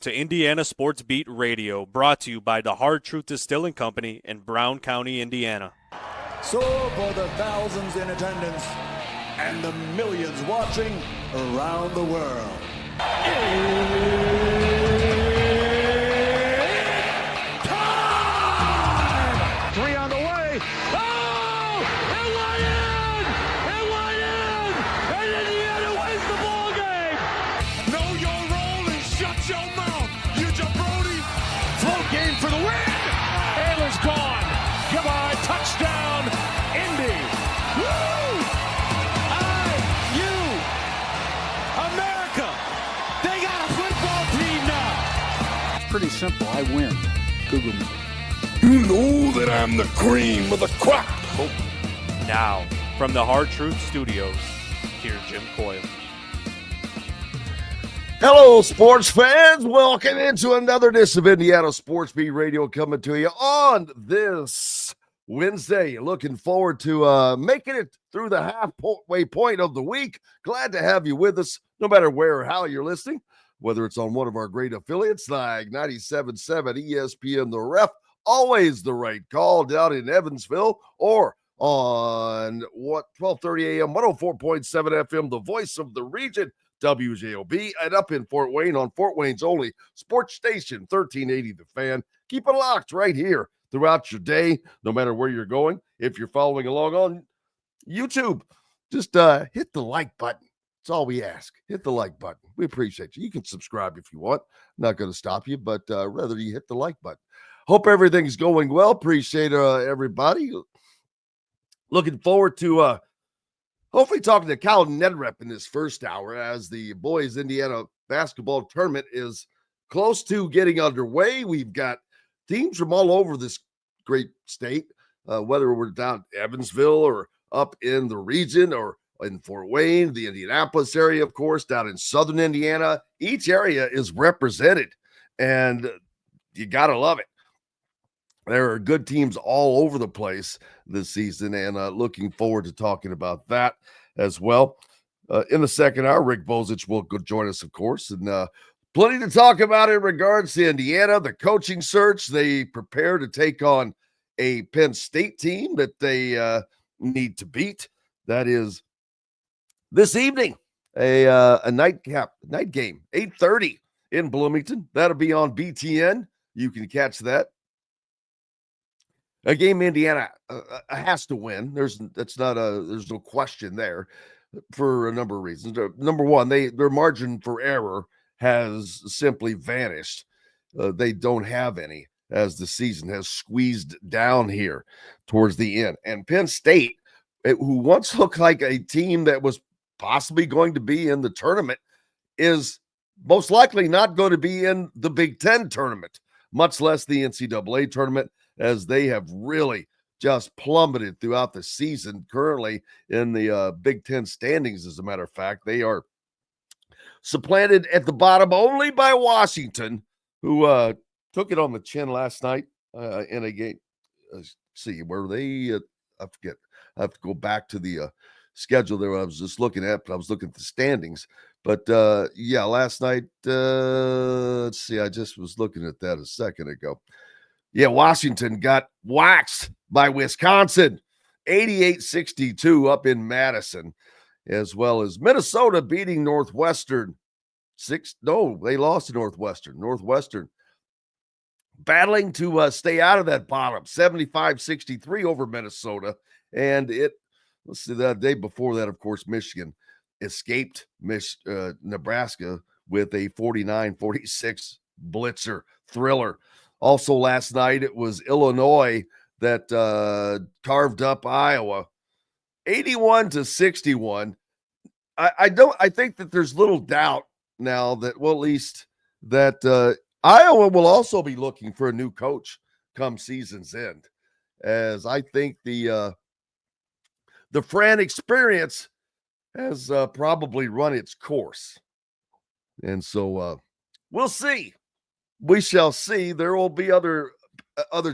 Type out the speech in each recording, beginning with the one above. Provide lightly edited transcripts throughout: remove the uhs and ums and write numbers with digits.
to Indiana Sports Beat Radio, brought to you by the Hard Truth Distilling Company in Brown County, Indiana. So for the thousands in attendance and the millions watching around the world, it's time! 3 on the way. Oh! It went in! It went in! And Indiana wins the ball game! Know your role and shut your mouth, you jabroni! Float game for the win! Ayler's gone. Goodbye. Touchdown, Indy. Woo! IU. America. They got a football team now. It's pretty simple. I win. Google me. You know that I'm the cream of the crop. Now, from the Hard Truth Studios, here's Jim Coyle. Hello, sports fans. Welcome into another edition of Indiana Sports Beat Radio coming to you on this Wednesday. Looking forward to making it through the halfway point of the week. Glad to have you with us, no matter where or how you're listening, whether it's on one of our great affiliates like 97.7 ESPN The Ref, always the right call down in Evansville, or on 12:30 a.m., 104.7 FM, the voice of the region, WJOB, and up in Fort Wayne on Fort Wayne's only sports station, 1380 The Fan. Keep it locked right here throughout your day, no matter where you're going. If you're following along on YouTube, just hit the like button. That's all we ask. Hit the like button. We appreciate you. You can subscribe if you want. Not going to stop you, but rather you hit the like button. Hope everything's going well. Appreciate everybody. Looking forward to hopefully talking to Kyle Neddenriep in this first hour as the boys Indiana basketball tournament is close to getting underway. We've got teams from all over this great state, whether we're down Evansville or up in the region or in Fort Wayne, the Indianapolis area, of course, down in southern Indiana. Each area is represented, and you got to love it. There are good teams all over the place this season, and looking forward to talking about that as well. In the second hour, Rick Bozich will join us, of course, and plenty to talk about in regards to Indiana, the coaching search. They prepare to take on a Penn State team that they need to beat. That is this evening, a night game, 8:30 in Bloomington. That'll be on BTN. You can catch that. A game Indiana has to win. There's no question there for a number of reasons. Number one, their margin for error has simply vanished. They don't have any as the season has squeezed down here towards the end. And Penn State, who once looked like a team that was possibly going to be in the tournament, is most likely not going to be in the Big Ten tournament, much less the NCAA tournament, as they have really just plummeted throughout the season. Currently in the Big Ten standings, as a matter of fact, they are supplanted at the bottom only by Washington, who took it on the chin last night in a game. See, where they, I forget. I have to go back to the schedule there. I was just looking at, but I was looking at the standings. But yeah, last night, let's see, I just was looking at that a second ago. Yeah, Washington got waxed by Wisconsin, 88-62 up in Madison, as well as Minnesota beating Northwestern. They lost to Northwestern. Northwestern battling to stay out of that bottom, 75-63 over Minnesota. And let's see, that day before that, of course, Michigan escaped Nebraska with a 49-46 blitzer thriller. Also last night, it was Illinois that carved up Iowa, 81-61. I think that there's little doubt now that, well, at least that Iowa will also be looking for a new coach come season's end, as I think the Fran experience has probably run its course. And so we'll see. We shall see. There will be other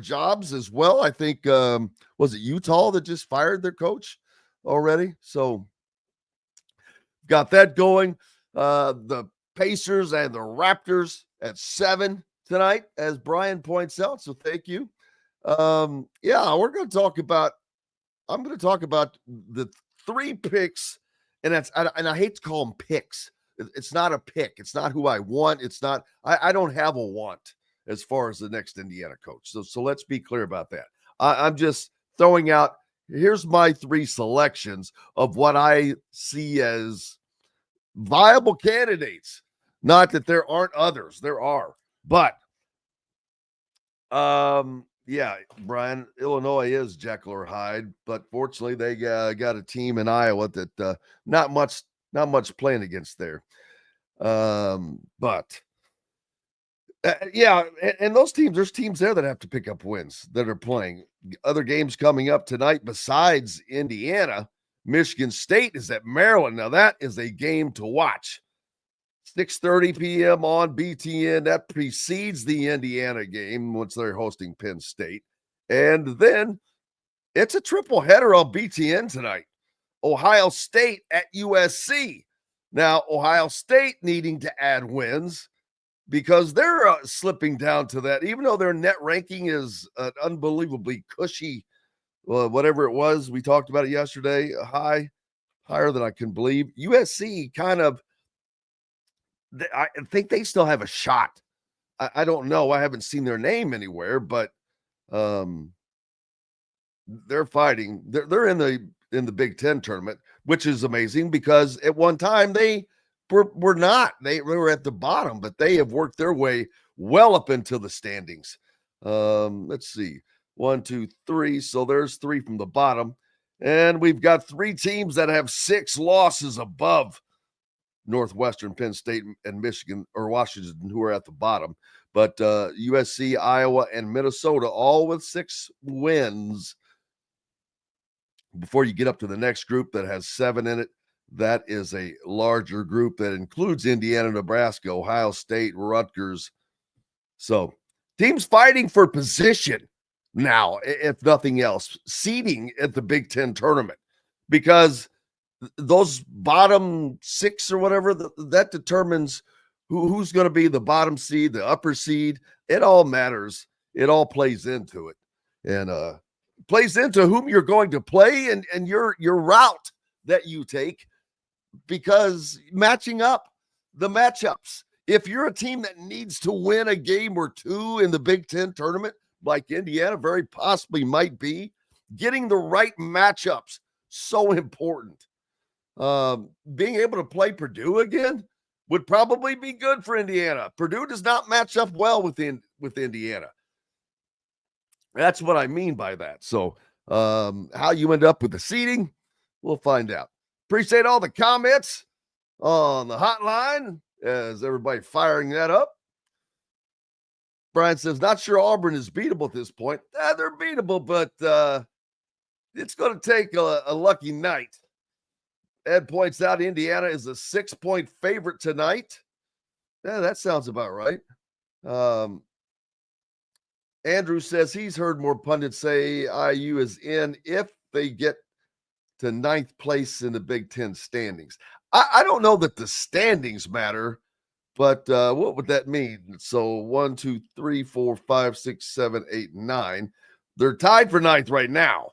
jobs as well. I think, was it Utah that just fired their coach already? So got that going. The Pacers and the Raptors at 7 tonight, as Brian points out. So thank you. I'm going to talk about the 3 picks, and I hate to call them picks. It's not a pick. It's not who I want. It's not, I don't have a want as far as the next Indiana coach. So let's be clear about that. I'm just throwing out, here's my 3 selections of what I see as viable candidates. Not that there aren't others. There are. But, Brian, Illinois is Jekyll or Hyde, but fortunately they got a team in Iowa that not much playing against there. And those teams, there's teams there that have to pick up wins that are playing. Other games coming up tonight besides Indiana, Michigan State is at Maryland. Now that is a game to watch. 6:30 p.m. on BTN. That precedes the Indiana game once they're hosting Penn State. And then it's a triple header on BTN tonight. Ohio State at USC. Now, Ohio State needing to add wins because they're slipping down to that. Even though their net ranking is an unbelievably cushy, whatever it was, we talked about it yesterday, higher than I can believe. USC kind of, I think they still have a shot. I don't know. I haven't seen their name anywhere, but they're fighting. They're in the Big Ten tournament, which is amazing because at one time they were not. They were at the bottom, but they have worked their way well up into the standings. Let's see. 1, 2, 3. So there's 3 from the bottom. And we've got 3 teams that have 6 losses above Northwestern, Penn State, and Michigan or Washington, who are at the bottom. But USC, Iowa, and Minnesota, all with 6 wins. Before you get up to the next group that has 7 in it, that is a larger group that includes Indiana, Nebraska, Ohio State, Rutgers. So teams fighting for position now, if nothing else, seeding at the Big Ten tournament, because those bottom 6 or whatever, that determines who's going to be the bottom seed, the upper seed. It all matters. It all plays into it, and plays into whom you're going to play and your route that you take, because matching up the matchups. If you're a team that needs to win a game or 2 in the Big Ten tournament, like Indiana very possibly might be, getting the right matchups so important. Being able to play Purdue again would probably be good for Indiana. Purdue does not match up well with Indiana. That's what I mean by that. So how you end up with the seeding, we'll find out. Appreciate all the comments on the hotline as everybody firing that up. Brian says, not sure Auburn is beatable at this point. They're beatable, but it's going to take a lucky night. Ed points out Indiana is a 6-point favorite tonight. Yeah, that sounds about right. Andrew says he's heard more pundits say IU is in if they get to 9th place in the Big Ten standings. I don't know that the standings matter, but what would that mean? So 1, 2, 3, 4, 5, 6, 7, 8, 9. They're tied for 9th right now.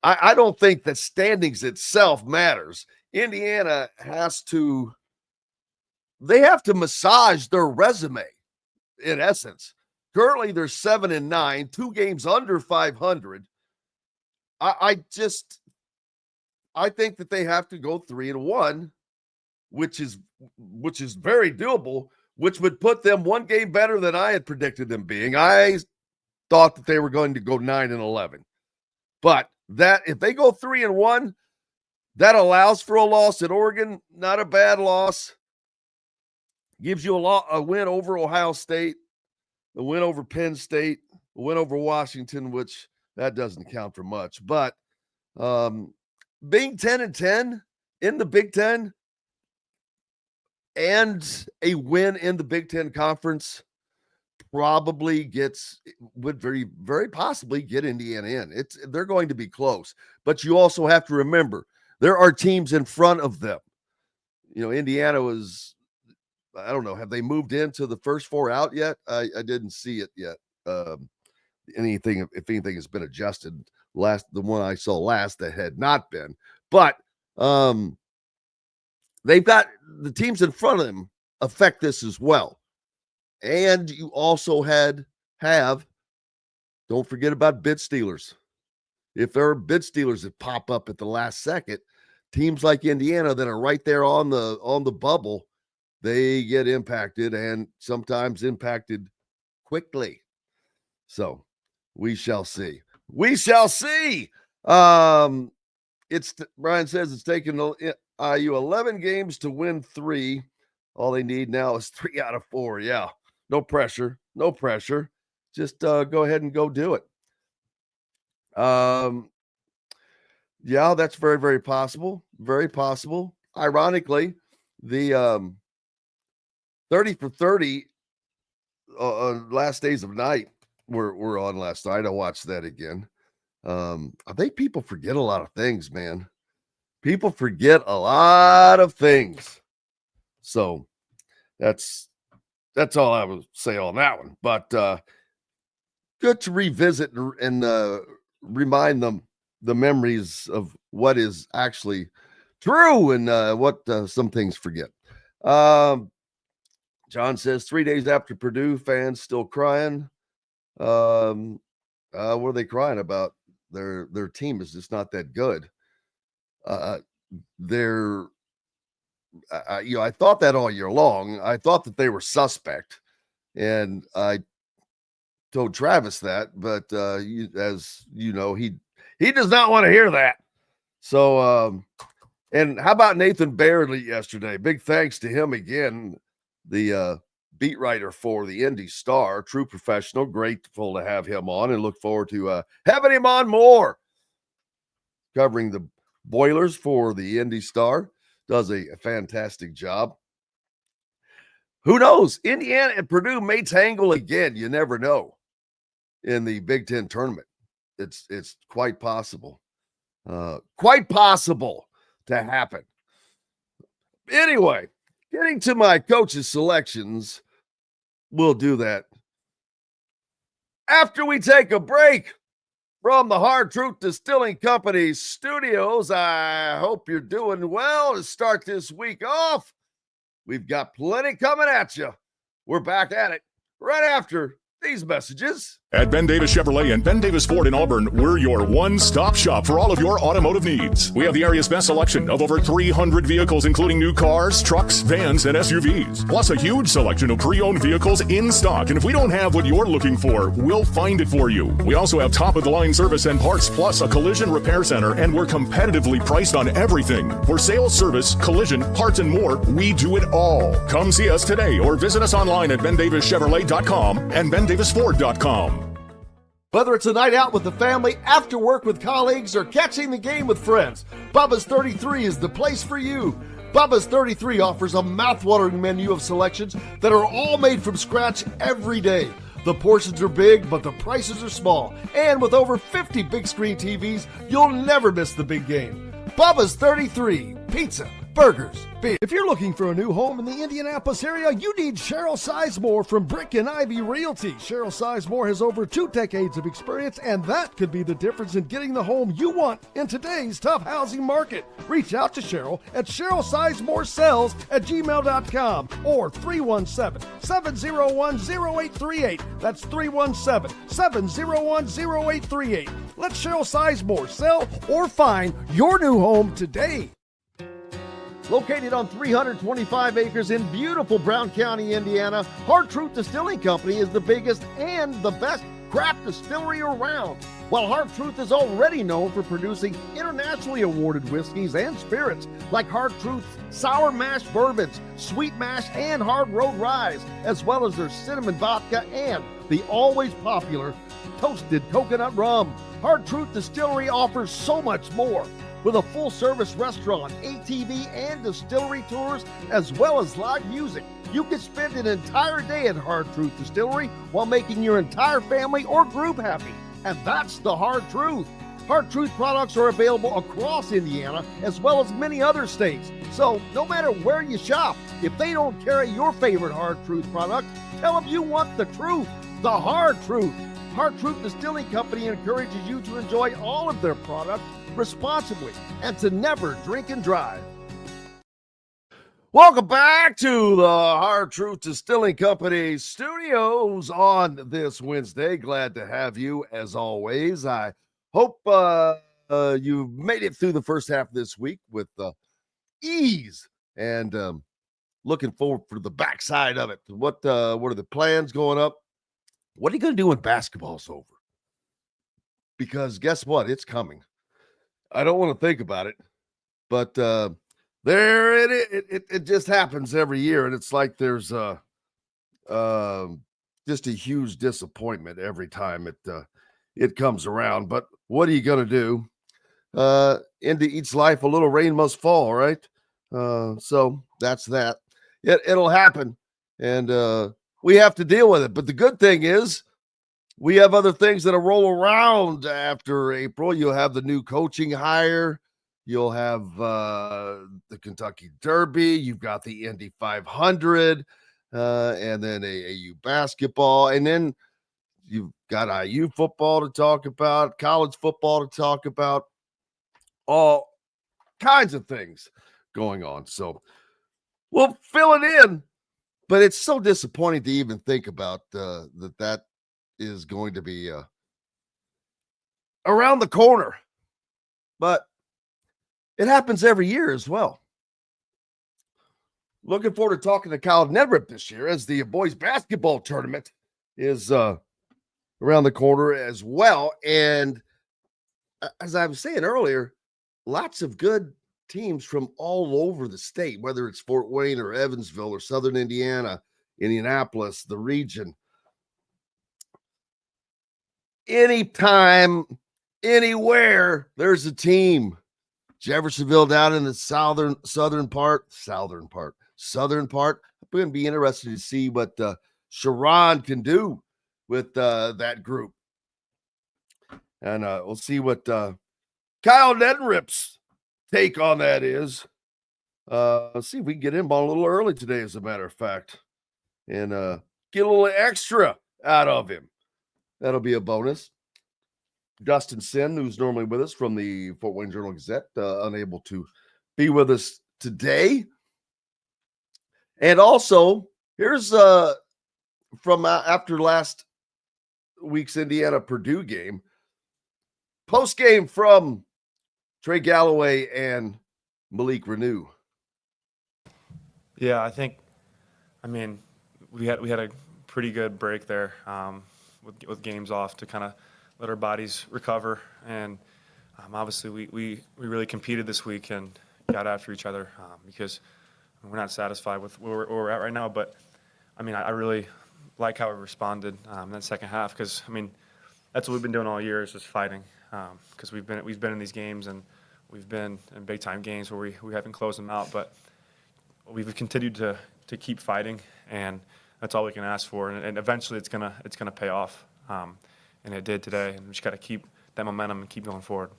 I don't think the standings itself matters. Indiana have to massage their resume, in essence. Currently, they're 7-9, 2 games under 500. I think that they have to go 3-1, which is very doable, which would put them 1 game better than I had predicted them being. I thought that they were going to go 9-11, but that if they go 3-1, that allows for a loss at Oregon. Not a bad loss. Gives you a win over Ohio State, a win over Penn State, a win over Washington, which that doesn't count for much. But being 10-10 in the Big Ten and a win in the Big Ten Conference probably would very, very possibly get Indiana in. They're going to be close. But you also have to remember, there are teams in front of them. You know, Indiana was I don't know. Have they moved into the first 4 out yet? I didn't see it yet. If anything has been adjusted. The one I saw last that had not been, but they've got the teams in front of them affect this as well. And you also have, don't forget about bid stealers. If there are bid stealers that pop up at the last second, teams like Indiana that are right there on the bubble, they get impacted, and sometimes impacted quickly. So we shall see. We shall see. Brian says it's taken IU 11 games to win 3. All they need now is 3 out of 4. Yeah. No pressure. No pressure. Just go ahead and go do it. Yeah, that's very, very possible. Very possible. Ironically, the 30 for 30 last days of night were on last night. I watched that again. I think people forget a lot of things, man. People forget a lot of things. So that's all I would say on that one. But good to revisit and remind them the memories of what is actually true and what some things forget. John says 3 days after Purdue, fans still crying. What are they crying about? Their team is just not that good. I thought that all year long. I thought that they were suspect, and I told Travis that, but as you know, he does not want to hear that. So, and how about Nathan Bairley yesterday? Big thanks to him again, the beat writer for the Indy Star, true professional. Grateful to have him on, and look forward to having him on more. Covering the Boilers for the Indy Star, does a fantastic job. Who knows? Indiana and Purdue may tangle again. You never know. In the Big Ten tournament, it's quite possible. Quite possible to happen. Anyway, getting to my coach's selections, we'll do that after we take a break from the Hard Truth Distilling Company studios. I hope you're doing well to start this week off. We've got plenty coming at you. We're back at it right after these messages. At Ben Davis Chevrolet and Ben Davis Ford in Auburn, we're your one-stop shop for all of your automotive needs. We have the area's best selection of over 300 vehicles, including new cars, trucks, vans, and SUVs. Plus a huge selection of pre-owned vehicles in stock. And if we don't have what you're looking for, we'll find it for you. We also have top-of-the-line service and parts, plus a collision repair center, and we're competitively priced on everything. For sales, service, collision, parts, and more, we do it all. Come see us today or visit us online at BenDavisChevrolet.com and BenDavisFord.com. Whether it's a night out with the family, after work with colleagues, or catching the game with friends, Bubba's 33 is the place for you. Bubba's 33 offers a mouthwatering menu of selections that are all made from scratch every day. The portions are big, but the prices are small. And with over 50 big screen TVs, you'll never miss the big game. Bubba's 33, pizza, burgers, beer. If you're looking for a new home in the Indianapolis area, you need Cheryl Sizemore from Brick and Ivy Realty. Cheryl Sizemore has over 2 decades of experience, and that could be the difference in getting the home you want in today's tough housing market. Reach out to Cheryl at CherylSizemore@gmail.com or 317-701-0838. That's 317-701-0838. Let Cheryl Sizemore sell or find your new home today. Located on 325 acres in beautiful Brown County, Indiana, Hard Truth Distilling Company is the biggest and the best craft distillery around. While Hard Truth is already known for producing internationally awarded whiskeys and spirits like Hard Truth's sour mash bourbons, sweet mash, and hard road ryes, as well as their cinnamon vodka and the always popular toasted coconut rum. Hard Truth Distillery offers so much more. With a full-service restaurant, ATV, and distillery tours, as well as live music, you can spend an entire day at Hard Truth Distillery while making your entire family or group happy. And that's the hard truth. Hard Truth products are available across Indiana as well as many other states. So no matter where you shop, if they don't carry your favorite Hard Truth product, tell them you want the truth, the Hard Truth. Hard Truth Distilling Company encourages you to enjoy all of their products responsibly and to never drink and drive. Welcome back to the Hard Truth Distilling Company studios on this Wednesday. Glad to have you as always. I hope you made it through the first half of this week with ease and looking forward for the backside of it. What are the plans going up? What are you going to do when basketball's over? Because guess what? It's coming. I don't want to think about it, but there it just happens every year, and it's like there's just a huge disappointment every time it comes around. But what are you going to do? Into each life a little rain must fall, right? So that's that. It'll happen, and we have to deal with it. But the good thing is we have other things that'll roll around after April. You'll have the new coaching hire. You'll have the Kentucky Derby. You've got the Indy 500, and then AAU basketball. And then you've got IU football to talk about, college football to talk about, all kinds of things going on. So we'll fill it in. But it's so disappointing to even think about that is going to be around the corner. But it happens every year as well. Looking forward to talking to Kyle Neddenriep this year as the boys basketball tournament is around the corner as well. And as I was saying earlier, lots of good teams from all over the state, whether it's Fort Wayne or Evansville or Southern Indiana, Indianapolis, the region. Anytime, anywhere, there's a team. Jeffersonville down in the southern part. I'm going to be interested to see what Sharon can do with that group. And we'll see what Kyle Neddenriep's take on that is. Let's see if we can get him on a little early today, as a matter of fact, and get a little extra out of him. That'll be a bonus. Dustin Sin, who's normally with us from the Fort Wayne Journal-Gazette, unable to be with us today. And also, here's from after last week's Indiana-Purdue game, post-game from Trey Galloway and Malik Renew. Yeah, we had a pretty good break there with games off to kind of let our bodies recover, and obviously we really competed this week and got after each other because we're not satisfied with where we're at right now. But I really like how we responded in that second half, because that's what we've been doing all year, is just fighting, because we've been in these games, and we've been in big time games where we haven't closed them out, but we've continued to keep fighting, and that's all we can ask for, and eventually it's gonna pay off. And it did today, and we just got to keep that momentum and keep going forward.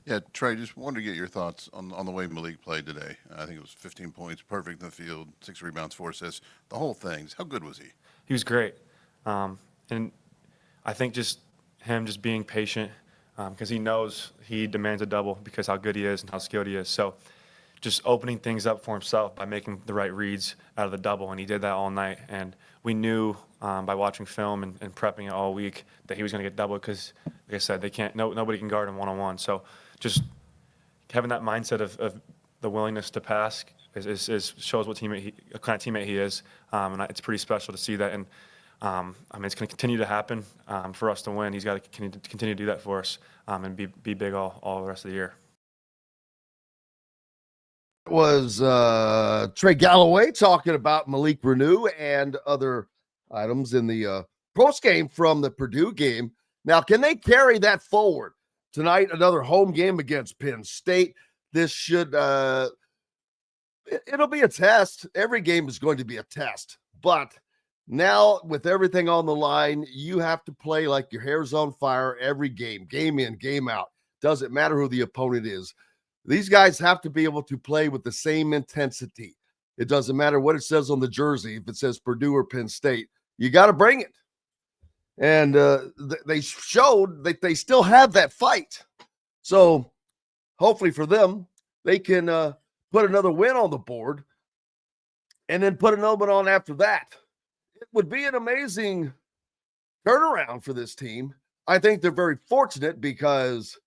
Yeah, Trey, just wanted to get your thoughts on the way Malik played today. I think it was 15 points, perfect in the field, 6 rebounds, 4 assists, the whole thing. How good was he? He was great. And I think just him just being patient, because he knows he demands a double because how good he is and how skilled he is. So just opening things up for himself by making the right reads out of the double, and he did that all night. And we knew by watching film and prepping it all week that he was going to get doubled because, like I said, nobody can guard him one-on-one. So just having that mindset of the willingness to pass shows what kind of teammate he is, and it's pretty special to see that. And it's going to continue to happen for us to win. He's got to continue to do that for us and be big all the rest of the year. Was Trey Galloway talking about Malik Renew and other items in the post game from the Purdue game. Now, can they carry that forward tonight? Another home game against Penn State. This should it'll be a test. Every game is going to be a test, but Now, with everything on the line, you have to play like your hair's on fire every game in, game out. Doesn't matter who the opponent is. These guys have to be able to play with the same intensity. It doesn't matter what it says on the jersey. If it says Purdue or Penn State, you got to bring it. And they showed that they still have that fight. So hopefully for them, they can put another win on the board and then put another one on after that. It would be an amazing turnaround for this team. I think they're very fortunate because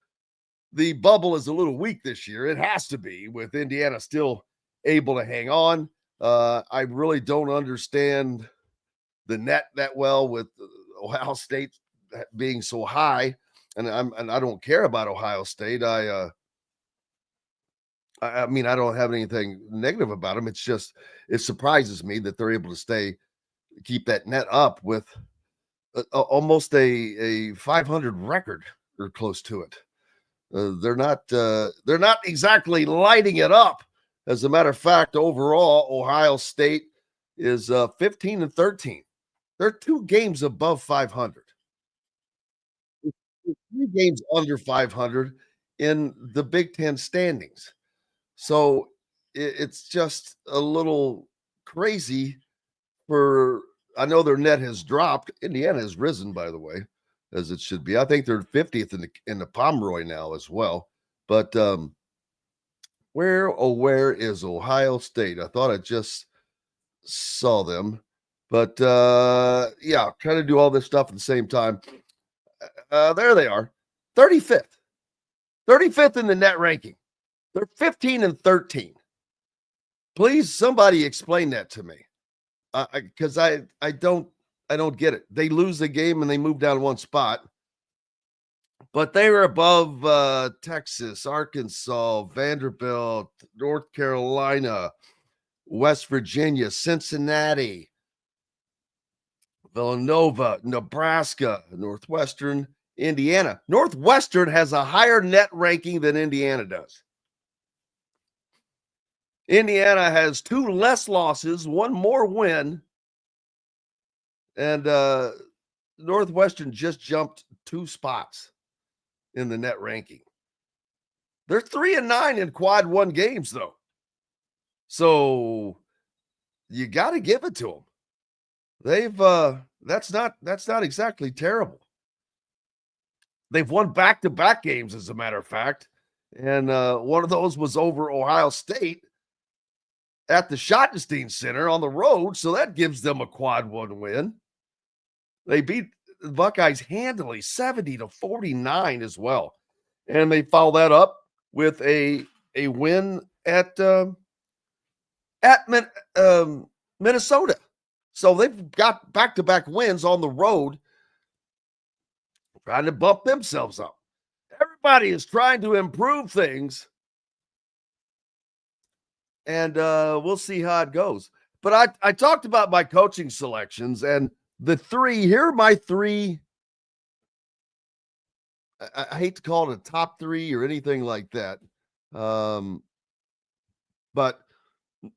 the bubble is a little weak this year. It has to be, with Indiana still able to hang on. I really don't understand the net that well with Ohio State being so high, and I don't care about Ohio State. I mean, I don't have anything negative about them. It's just it surprises me that they're able to keep that net up with almost a 500 record or close to it. They're not exactly lighting it up. As a matter of fact, overall, Ohio State is 15-13. They're 2 games above 500. 3 games under 500 in the Big Ten standings. So it's just a little crazy I know their net has dropped. Indiana has risen, by the way, as it should be. I think they're 50th in the Pomeroy now as well. But where is Ohio State? I thought I just saw them. But yeah, trying to do all this stuff at the same time. There they are. 35th. 35th in the net ranking. They're 15-13. Please, somebody explain that to me. Because I don't get it. They lose the game and they move down 1 spot. But they were above Texas, Arkansas, Vanderbilt, North Carolina, West Virginia, Cincinnati, Villanova, Nebraska, Northwestern, Indiana. Northwestern has a higher net ranking than Indiana does. Indiana has 2 less losses, 1 more win, and Northwestern just jumped 2 spots in the net ranking. They're 3-9 in quad 1 games, though. So you got to give it to them. They've that's not exactly terrible. They've won back-to-back games, as a matter of fact, and one of those was over Ohio State at the Schottenstein Center on the road, so that gives them a quad 1 win. They beat the Buckeyes handily, 70-49 as well, and they follow that up with a win at Minnesota. So they've got back-to-back wins on the road, trying to bump themselves up. Everybody is trying to improve things, and we'll see how it goes. But I talked about my coaching selections, and here are my 3. I hate to call it a top 3 or anything like that. But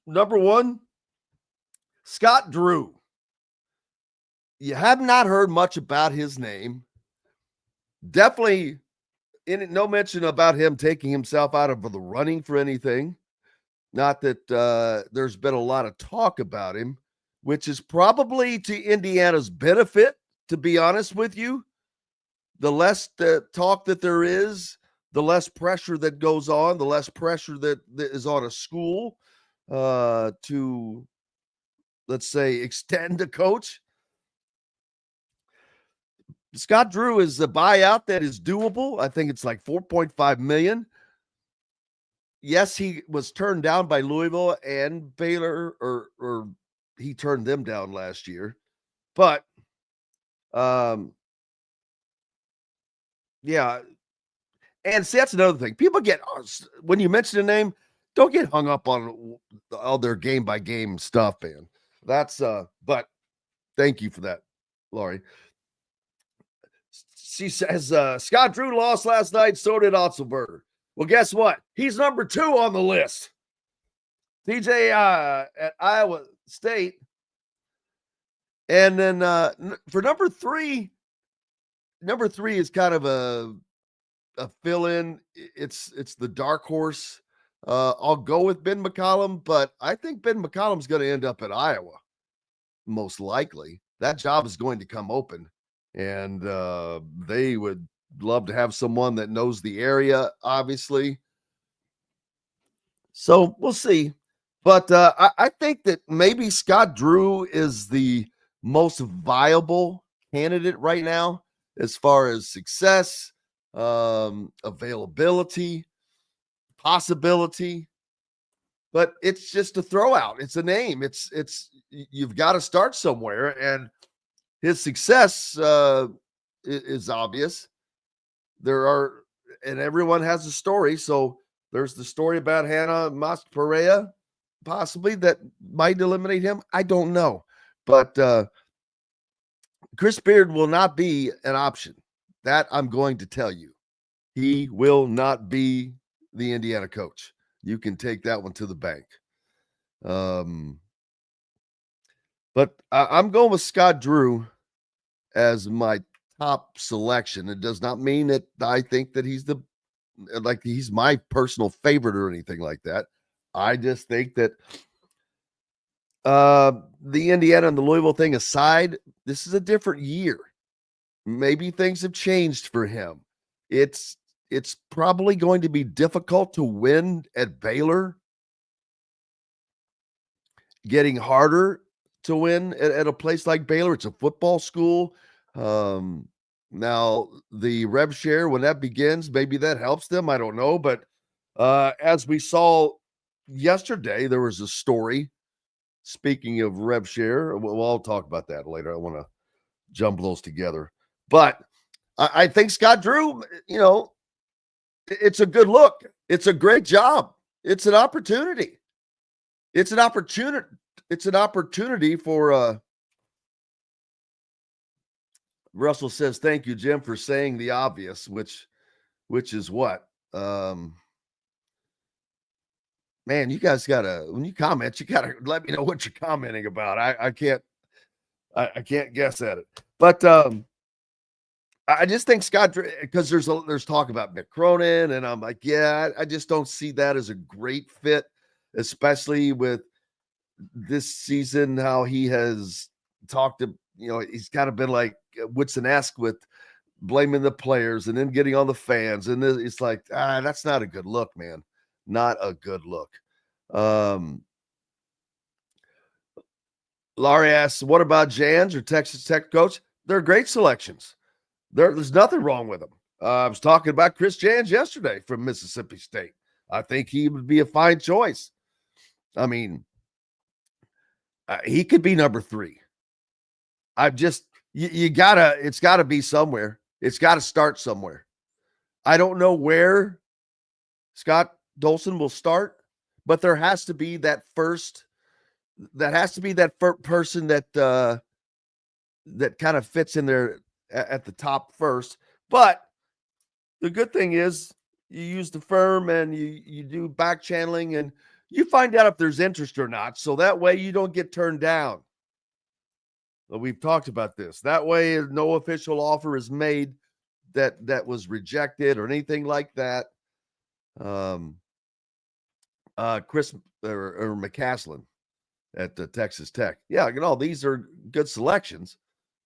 number 1, Scott Drew. You have not heard much about his name. Definitely no mention about him taking himself out of the running for anything. Not that there's been a lot of talk about him, which is probably to Indiana's benefit, to be honest with you. The less talk that there is, the less pressure that goes on, the less pressure that is on a school to, let's say, extend a coach. Scott Drew is a buyout that is doable. I think it's like $4.5 million. Yes, he was turned down by Louisville and Baylor, or he turned them down last year. But, yeah. And see, that's another thing. People when you mention a name, don't get hung up on all their game-by-game stuff, man. That's, but thank you for that, Laurie. She says, Scott Drew lost last night, so did Otzelberger. Well, guess what? He's number 2 on the list. TJ at Iowa State And then for number three is kind of a fill-in. It's the dark horse. I'll go with Ben McCollum, but I think Ben McCollum's going to end up at Iowa, most likely. That job is going to come open, and they would love to have someone that knows the area, obviously. So we'll see. But I think that maybe Scott Drew is the most viable candidate right now as far as success, availability, possibility. But it's just a throwout. It's a name. It's you've got to start somewhere, and his success is obvious. And everyone has a story. So there's the story about Hannah Mas-Perea, possibly, that might eliminate him. I don't know. But Chris Beard will not be an option. That I'm going to tell you. He will not be the Indiana coach. You can take that one to the bank. But I'm going with Scott Drew as my top selection. It does not mean that I think that he's my personal favorite or anything like that. I just think that the Indiana and the Louisville thing aside, this is a different year. Maybe things have changed for him. It's probably going to be difficult to win at Baylor. Getting harder to win at a place like Baylor. It's a football school. Now, the rev share, when that begins, maybe that helps them. I don't know. But as we saw yesterday, there was a story. Speaking of rev share, well, I'll talk about that later. I want to jump those together. But I think Scott Drew, it's a good look. It's a great job. It's an opportunity. It's an opportunity for Russell says, thank you, Jim, for saying the obvious, which is what? Man, you guys when you comment, you gotta let me know what you're commenting about. I can't guess at it. But I just think Scott, because there's talk about Mick Cronin, and I'm like, yeah, I just don't see that as a great fit, especially with this season, how he has talked to, he's kind of been like Woodson-esque with blaming the players and then getting on the fans. And it's like, that's not a good look, man. Not a good look. Laurie asks, what about Jans or Texas Tech coach? They're great selections. There's nothing wrong with them. I was talking about Chris Jans yesterday from Mississippi State. I think he would be a fine choice. I mean, he could be number 3. It's gotta be somewhere. It's got to start somewhere. I don't know where Scott Dolson will start, but there has to be that person that kind of fits in there at the top first. But the good thing is you use the firm and you do back channeling and you find out if there's interest or not. So that way you don't get turned down. Well, we've talked about this. That way no official offer is made that was rejected or anything like that. Chris or McCaslin at the Texas Tech. Yeah, these are good selections,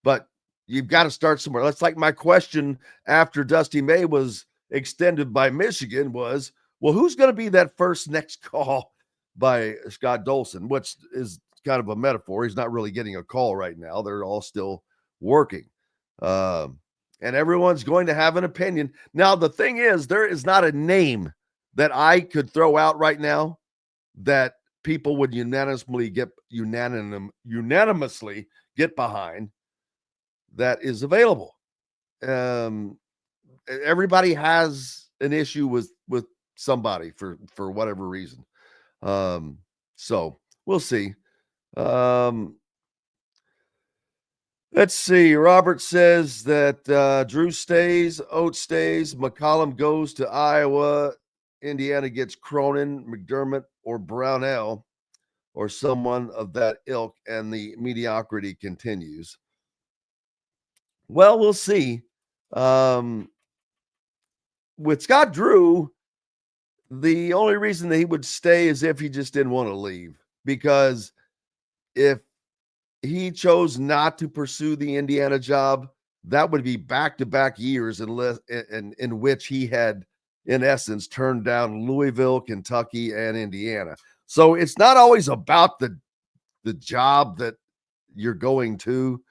but you've got to start somewhere. That's like my question after Dusty May was extended by Michigan was, well, who's going to be that first next call by Scott Dolson, which is kind of a metaphor. He's not really getting a call right now. They're all still working. And everyone's going to have an opinion. Now, the thing is, there is not a name that I could throw out right now that people would unanimously get behind that is available. Everybody has an issue with somebody for whatever reason. So we'll see. Let's see. Robert says that Drew stays, Oates stays, McCollum goes to Iowa, Indiana gets Cronin, McDermott, or Brownell. or someone of that ilk, and the mediocrity continues. Well, we'll see. With Scott Drew, the only reason that he would stay is if he just didn't want to leave, because if he chose not to pursue the Indiana job, that would be back-to-back years in which he had, in essence, turned down Louisville, Kentucky, and Indiana. So it's not always about the job that you're going to.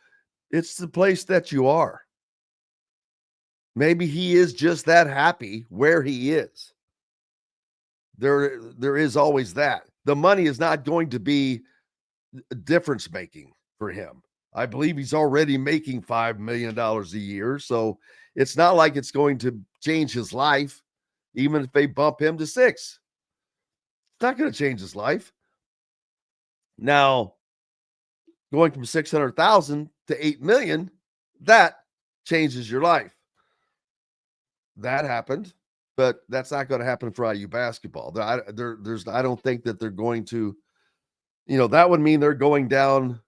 It's the place that you are. Maybe he is just that happy where he is. There is always that. The money is not going to be difference making for him. I believe he's already making $5 million a year. So it's not like it's going to change his life, even if they bump him to $6 million. It's not going to change his life. Now, going from 600,000 to 8 million, that changes your life. That happened, but that's not going to happen for IU basketball. I don't think that they're going to, that would mean they're going down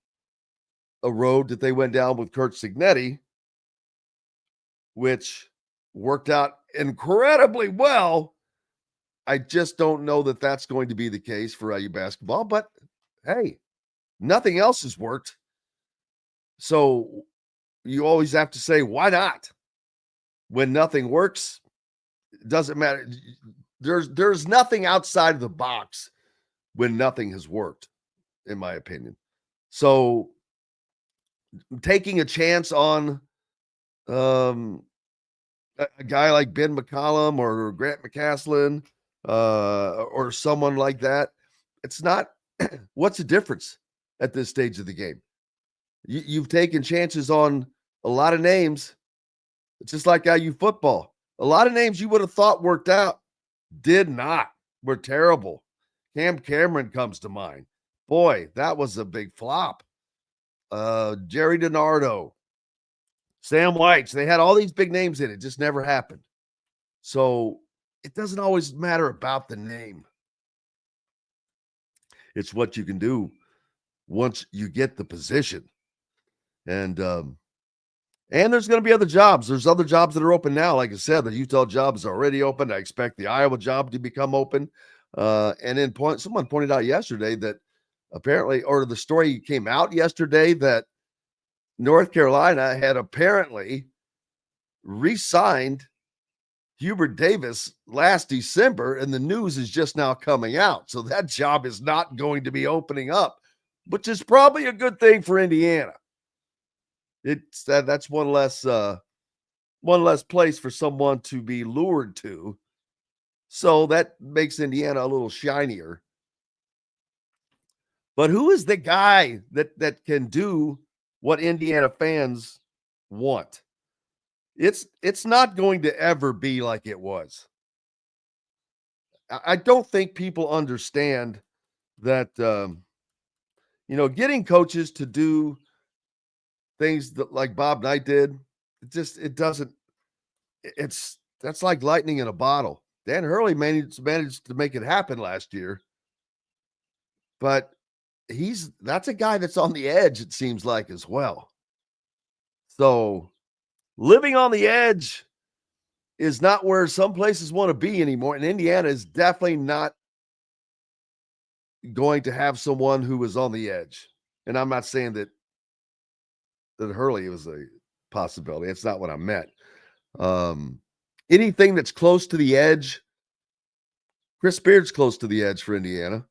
a road that they went down with Kurt Signetti, which worked out incredibly well. I just don't know that that's going to be the case for IU basketball, but hey, nothing else has worked. So you always have to say, why not? When nothing works, it doesn't matter. There's nothing outside of the box when nothing has worked, in my opinion. So taking a chance on a guy like Ben McCollum or Grant McCaslin or someone like that, it's not. What's the difference at this stage of the game? You've taken chances on a lot of names. It's just like IU football. A lot of names you would have thought worked out did not. Were terrible. Cam Cameron comes to mind. Boy, that was a big flop. Jerry DiNardo, Sam White. They had all these big names in it. Just never happened. So it doesn't always matter about the name. It's what you can do once you get the position. And there's going to be other jobs. There's other jobs that are open now. Like I said, the Utah job is already open. I expect the Iowa job to become open. And then someone pointed out yesterday that apparently, or the story came out yesterday, that North Carolina had apparently re-signed Hubert Davis last December, and the news is just now coming out. So that job is not going to be opening up, which is probably a good thing for Indiana. It's that's one less place for someone to be lured to. So that makes Indiana a little shinier. But who is the guy that can do what Indiana fans want? It's not going to ever be like it was. I don't think people understand that, getting coaches to do things that like Bob Knight did, that's like lightning in a bottle. Dan Hurley managed to make it happen last year, but that's a guy that's on the edge, it seems like, as well. So living on the edge is not where some places want to be anymore. And Indiana is definitely not going to have someone who is on the edge. And I'm not saying that Hurley was a possibility. It's not what I meant. Anything that's close to the edge, Chris Beard's close to the edge for Indiana.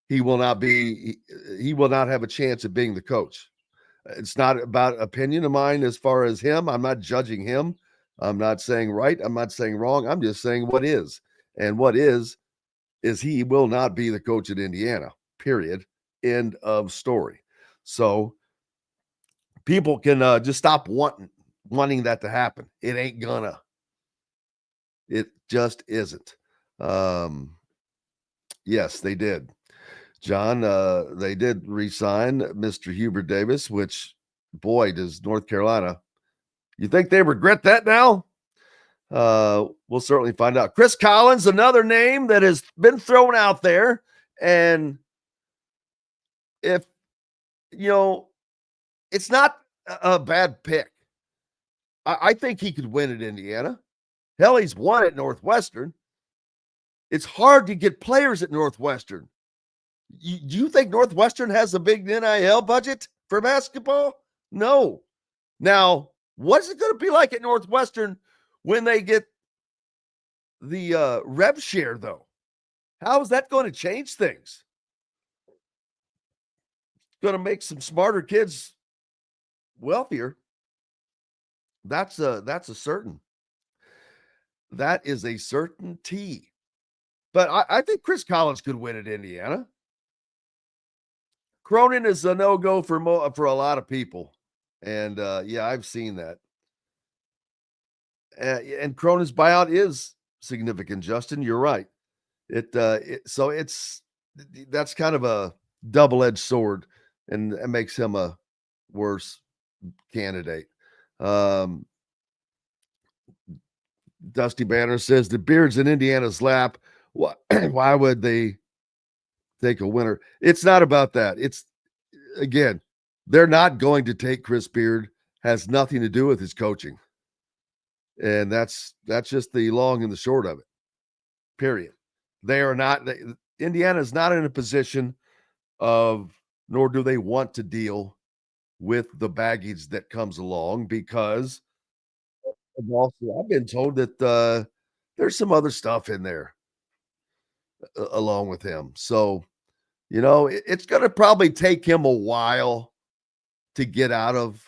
He will not have a chance of being the coach. It's not about opinion of mine as far as him. I'm not judging him. I'm not saying right. I'm not saying wrong. I'm just saying what is. And what is he will not be the coach at Indiana, period. End of story. So people can just stop wanting that to happen. It ain't gonna. It just isn't. Yes, they did. John, they did re-sign Mr. Hubert Davis, which, boy, does North Carolina. You think they regret that now? We'll certainly find out. Chris Collins, another name that has been thrown out there. And if, it's not a bad pick. I think he could win at Indiana. Hell, he's won at Northwestern. It's hard to get players at Northwestern. Do you think Northwestern has a big NIL budget for basketball? No. Now, what's it going to be like at Northwestern when they get the rev share, though? How is that going to change things? It's going to make some smarter kids wealthier. That's a certain. That is a certainty. But I think Chris Collins could win at Indiana. Cronin is a no-go for a lot of people. And, yeah, I've seen that. And Cronin's buyout is significant, Justin. You're right. So that's kind of a double-edged sword, and it makes him a worse candidate. Dusty Banner says the Beard's in Indiana's lap. Why would they take a winner? It's not about that. It's, again, they're not going to take Chris Beard. Has nothing to do with his coaching. And that's just the long and the short of it. Period. They are not. Indiana is not in a position of, nor do they want to deal with the baggage that comes along, because I've been told that there's some other stuff in there along with him. So, it's going to probably take him a while to get out of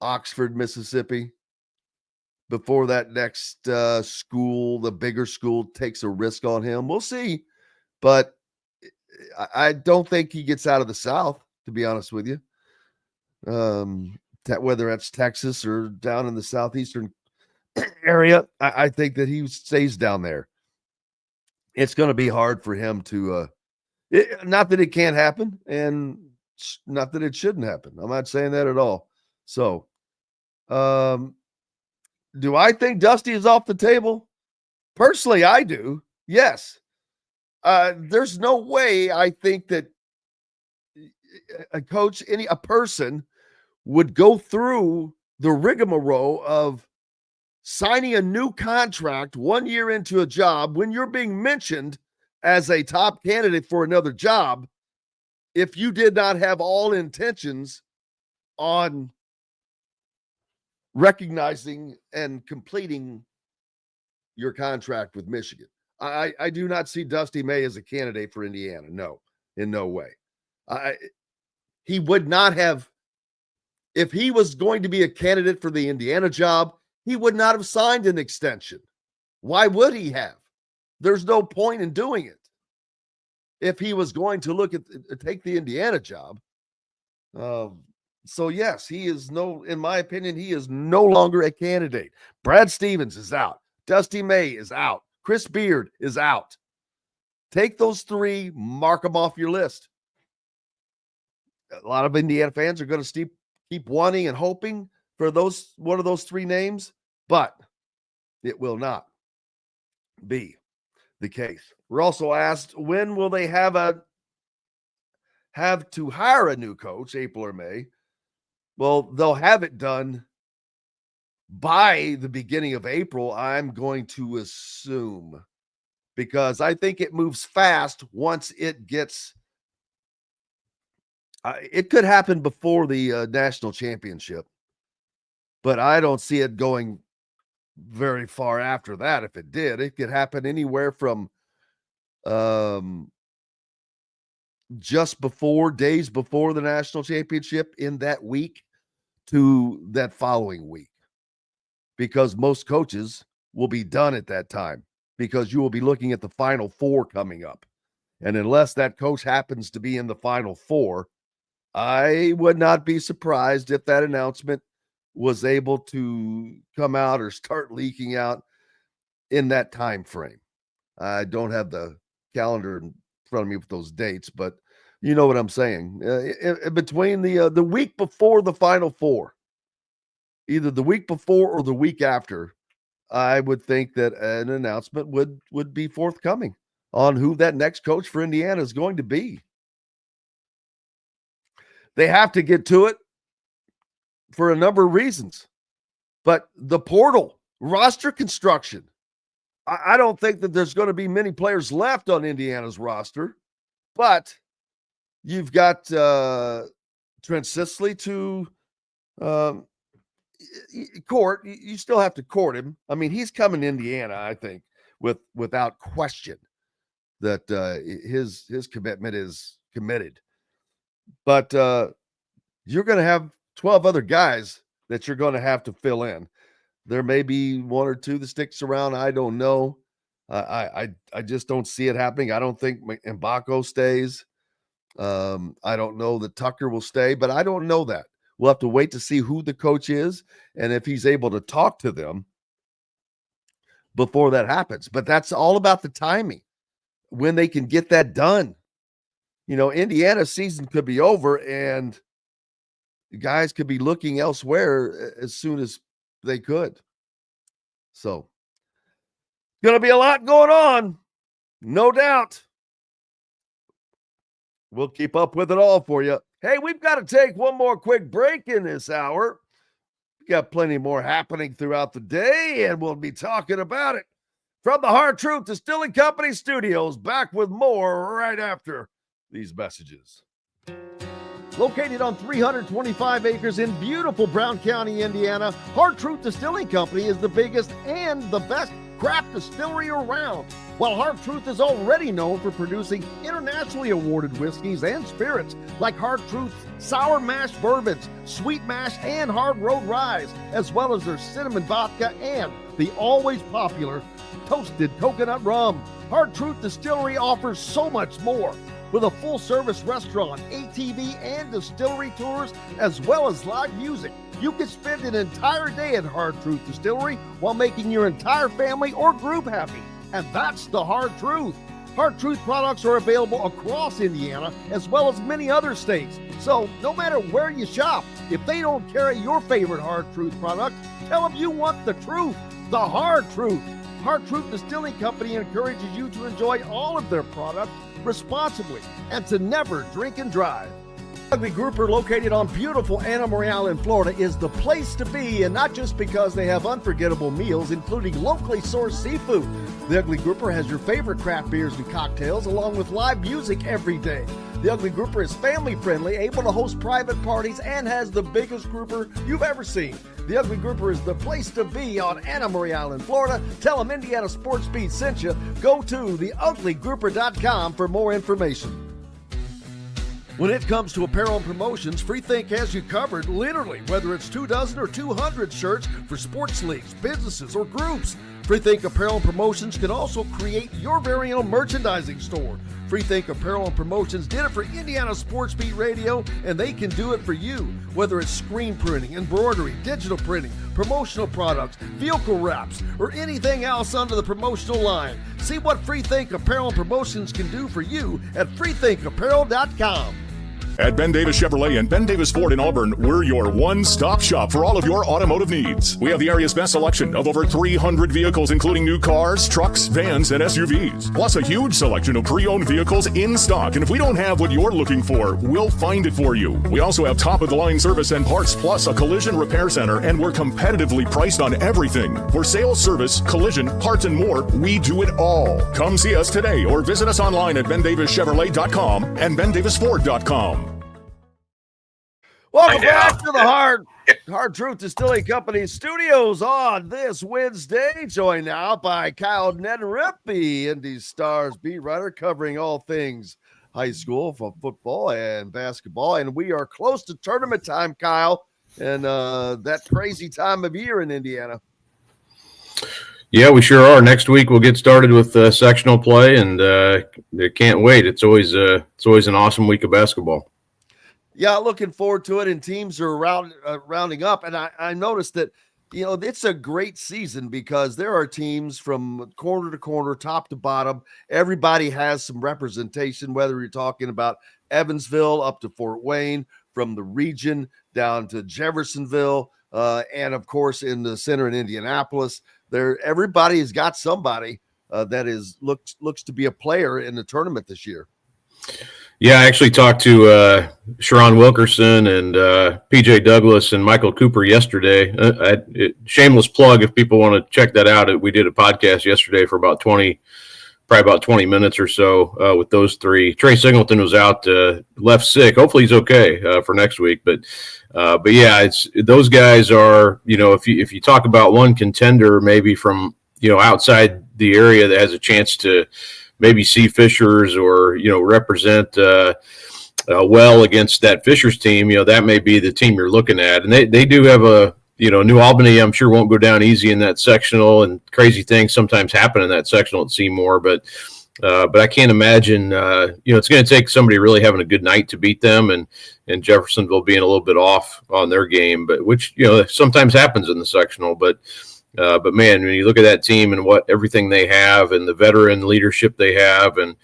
Oxford, Mississippi, before that next school, the bigger school, takes a risk on him. We'll see. But I don't think he gets out of the South, to be honest with you. Whether that's Texas or down in the southeastern area, I think that he stays down there. It's going to be hard for him to, not that it can't happen, and not that it shouldn't happen. I'm not saying that at all. So, do I think Dusty is off the table? Personally, I do. Yes. There's no way I think that a coach, a person would go through the rigmarole of signing a new contract 1 year into a job when you're being mentioned as a top candidate for another job if you did not have all intentions on recognizing and completing your contract with Michigan. I do not see Dusty May as a candidate for Indiana. No, in no way. He would not have, if he was going to be a candidate for the Indiana job, he would not have signed an extension. Why would he have? There's no point in doing it. If he was going to take the Indiana job. So yes, he is in my opinion, he is no longer a candidate. Brad Stevens is out. Dusty May is out. Chris Beard is out. Take those three, mark them off your list. A lot of Indiana fans are going to keep wanting and hoping for one of those three names, but it will not be the case. We're also asked, when will they have to hire a new coach, April or May? Well, they'll have it done by the beginning of April, I'm going to assume, because I think it moves fast once it gets it could happen before the national championship, but I don't see it going very far after that. If it did, it could happen anywhere from just days before the national championship in that week to that following week, because most coaches will be done at that time, because you will be looking at the Final Four coming up. And unless that coach happens to be in the Final Four, I would not be surprised if that announcement was able to come out or start leaking out in that time frame. I don't have the calendar in front of me with those dates, but you know what I'm saying. Between the week before the Final Four, either the week before or the week after, I would think that an announcement would be forthcoming on who that next coach for Indiana is going to be. They have to get to it for a number of reasons. But the portal, roster construction, I don't think that there's going to be many players left on Indiana's roster, but you've got Trent Sisley to court. You still have to court him. I mean, he's coming to Indiana, I think, without question that his commitment is committed. But you're going to have 12 other guys that you're going to have to fill in. There may be one or two that sticks around. I don't know. I just don't see it happening. I don't think Mbako stays. I don't know that Tucker will stay, but I don't know that. We'll have to wait to see who the coach is and if he's able to talk to them before that happens. But that's all about the timing, when they can get that done. You know, Indiana's season could be over and guys could be looking elsewhere as soon as they could. So, going to be a lot going on, no doubt. We'll keep up with it all for you. Hey, we've got to take one more quick break in this hour. We've got plenty more happening throughout the day, and we'll be talking about it from the Hard Truth Distilling Company studios. Back with more right after these messages. Located on 325 acres in beautiful Brown County, Indiana, Hard Truth Distilling Company is the biggest and the best craft distillery around. While Hard Truth is already known for producing internationally awarded whiskeys and spirits like Hard Truth's sour mash bourbons, sweet mash, and hard road ryes, as well as their cinnamon vodka and the always popular toasted coconut rum. Hard Truth Distillery offers so much more. With a full-service restaurant, ATV, and distillery tours, as well as live music, you can spend an entire day at Hard Truth Distillery while making your entire family or group happy. And that's the Hard Truth. Hard Truth products are available across Indiana, as well as many other states. So no matter where you shop, if they don't carry your favorite Hard Truth product, tell them you want the truth, the Hard Truth. Hard Truth Distilling Company encourages you to enjoy all of their products responsibly and to never drink and drive. Ugly Grouper, located on beautiful Anna Marie Island, Florida, is the place to be, and not just because they have unforgettable meals, including locally sourced seafood. The Ugly Grouper has your favorite craft beers and cocktails, along with live music every day. The Ugly Grouper is family-friendly, able to host private parties, and has the biggest grouper you've ever seen. The Ugly Grouper is the place to be on Anna Marie Island, Florida. Tell them Indiana Sports Beat sent you. Go to theuglygrouper.com for more information. When it comes to apparel and promotions, Freethink has you covered, literally, whether it's 24 or 200 shirts for sports leagues, businesses, or groups. Freethink Apparel and Promotions can also create your very own merchandising store. Freethink Apparel and Promotions did it for Indiana Sports Beat Radio, and they can do it for you. Whether it's screen printing, embroidery, digital printing, promotional products, vehicle wraps, or anything else under the promotional line. See what Freethink Apparel and Promotions can do for you at freethinkapparel.com. At Ben Davis Chevrolet and Ben Davis Ford in Auburn, we're your one-stop shop for all of your automotive needs. We have the area's best selection of over 300 vehicles, including new cars, trucks, vans, and SUVs. Plus a huge selection of pre-owned vehicles in stock. And if we don't have what you're looking for, we'll find it for you. We also have top-of-the-line service and parts, plus a collision repair center, and we're competitively priced on everything. For sales, service, collision, parts, and more, we do it all. Come see us today or visit us online at bendavischevrolet.com and bendavisford.com. Welcome back to the Hard Truth Distilling Company studios on this Wednesday. Joined now by Kyle Neddenriep, the Indy Stars beat writer, covering all things high school for football and basketball. And we are close to tournament time, Kyle, and that crazy time of year in Indiana. Yeah, we sure are. Next week we'll get started with sectional play, and they can't wait. It's always an awesome week of basketball. Yeah, looking forward to it, and teams are rounding up. And I noticed that, you know, it's a great season because there are teams from corner to corner, top to bottom. Everybody has some representation, whether you're talking about Evansville up to Fort Wayne, from the region down to Jeffersonville, and, of course, in the center in Indianapolis. Everybody has got somebody that looks to be a player in the tournament this year. Yeah, I actually talked to Sharon Wilkerson and PJ Douglas and Michael Cooper yesterday. Shameless plug if people want to check that out. We did a podcast yesterday for about 20 minutes or so with those three. Trey Singleton was out, left sick. Hopefully he's okay for next week. But yeah, it's those guys are, if you talk about one contender maybe from outside the area that has a chance to maybe see Fishers or represent well against that Fishers team, that may be the team you're looking at. And they do have a New Albany, I'm sure won't go down easy in that sectional, and crazy things sometimes happen in that sectional at Seymour. But I can't imagine, it's going to take somebody really having a good night to beat them, and Jeffersonville being a little bit off on their game, but which sometimes happens in the sectional. But man, when you look at that team and what everything they have, and the veteran leadership they have, and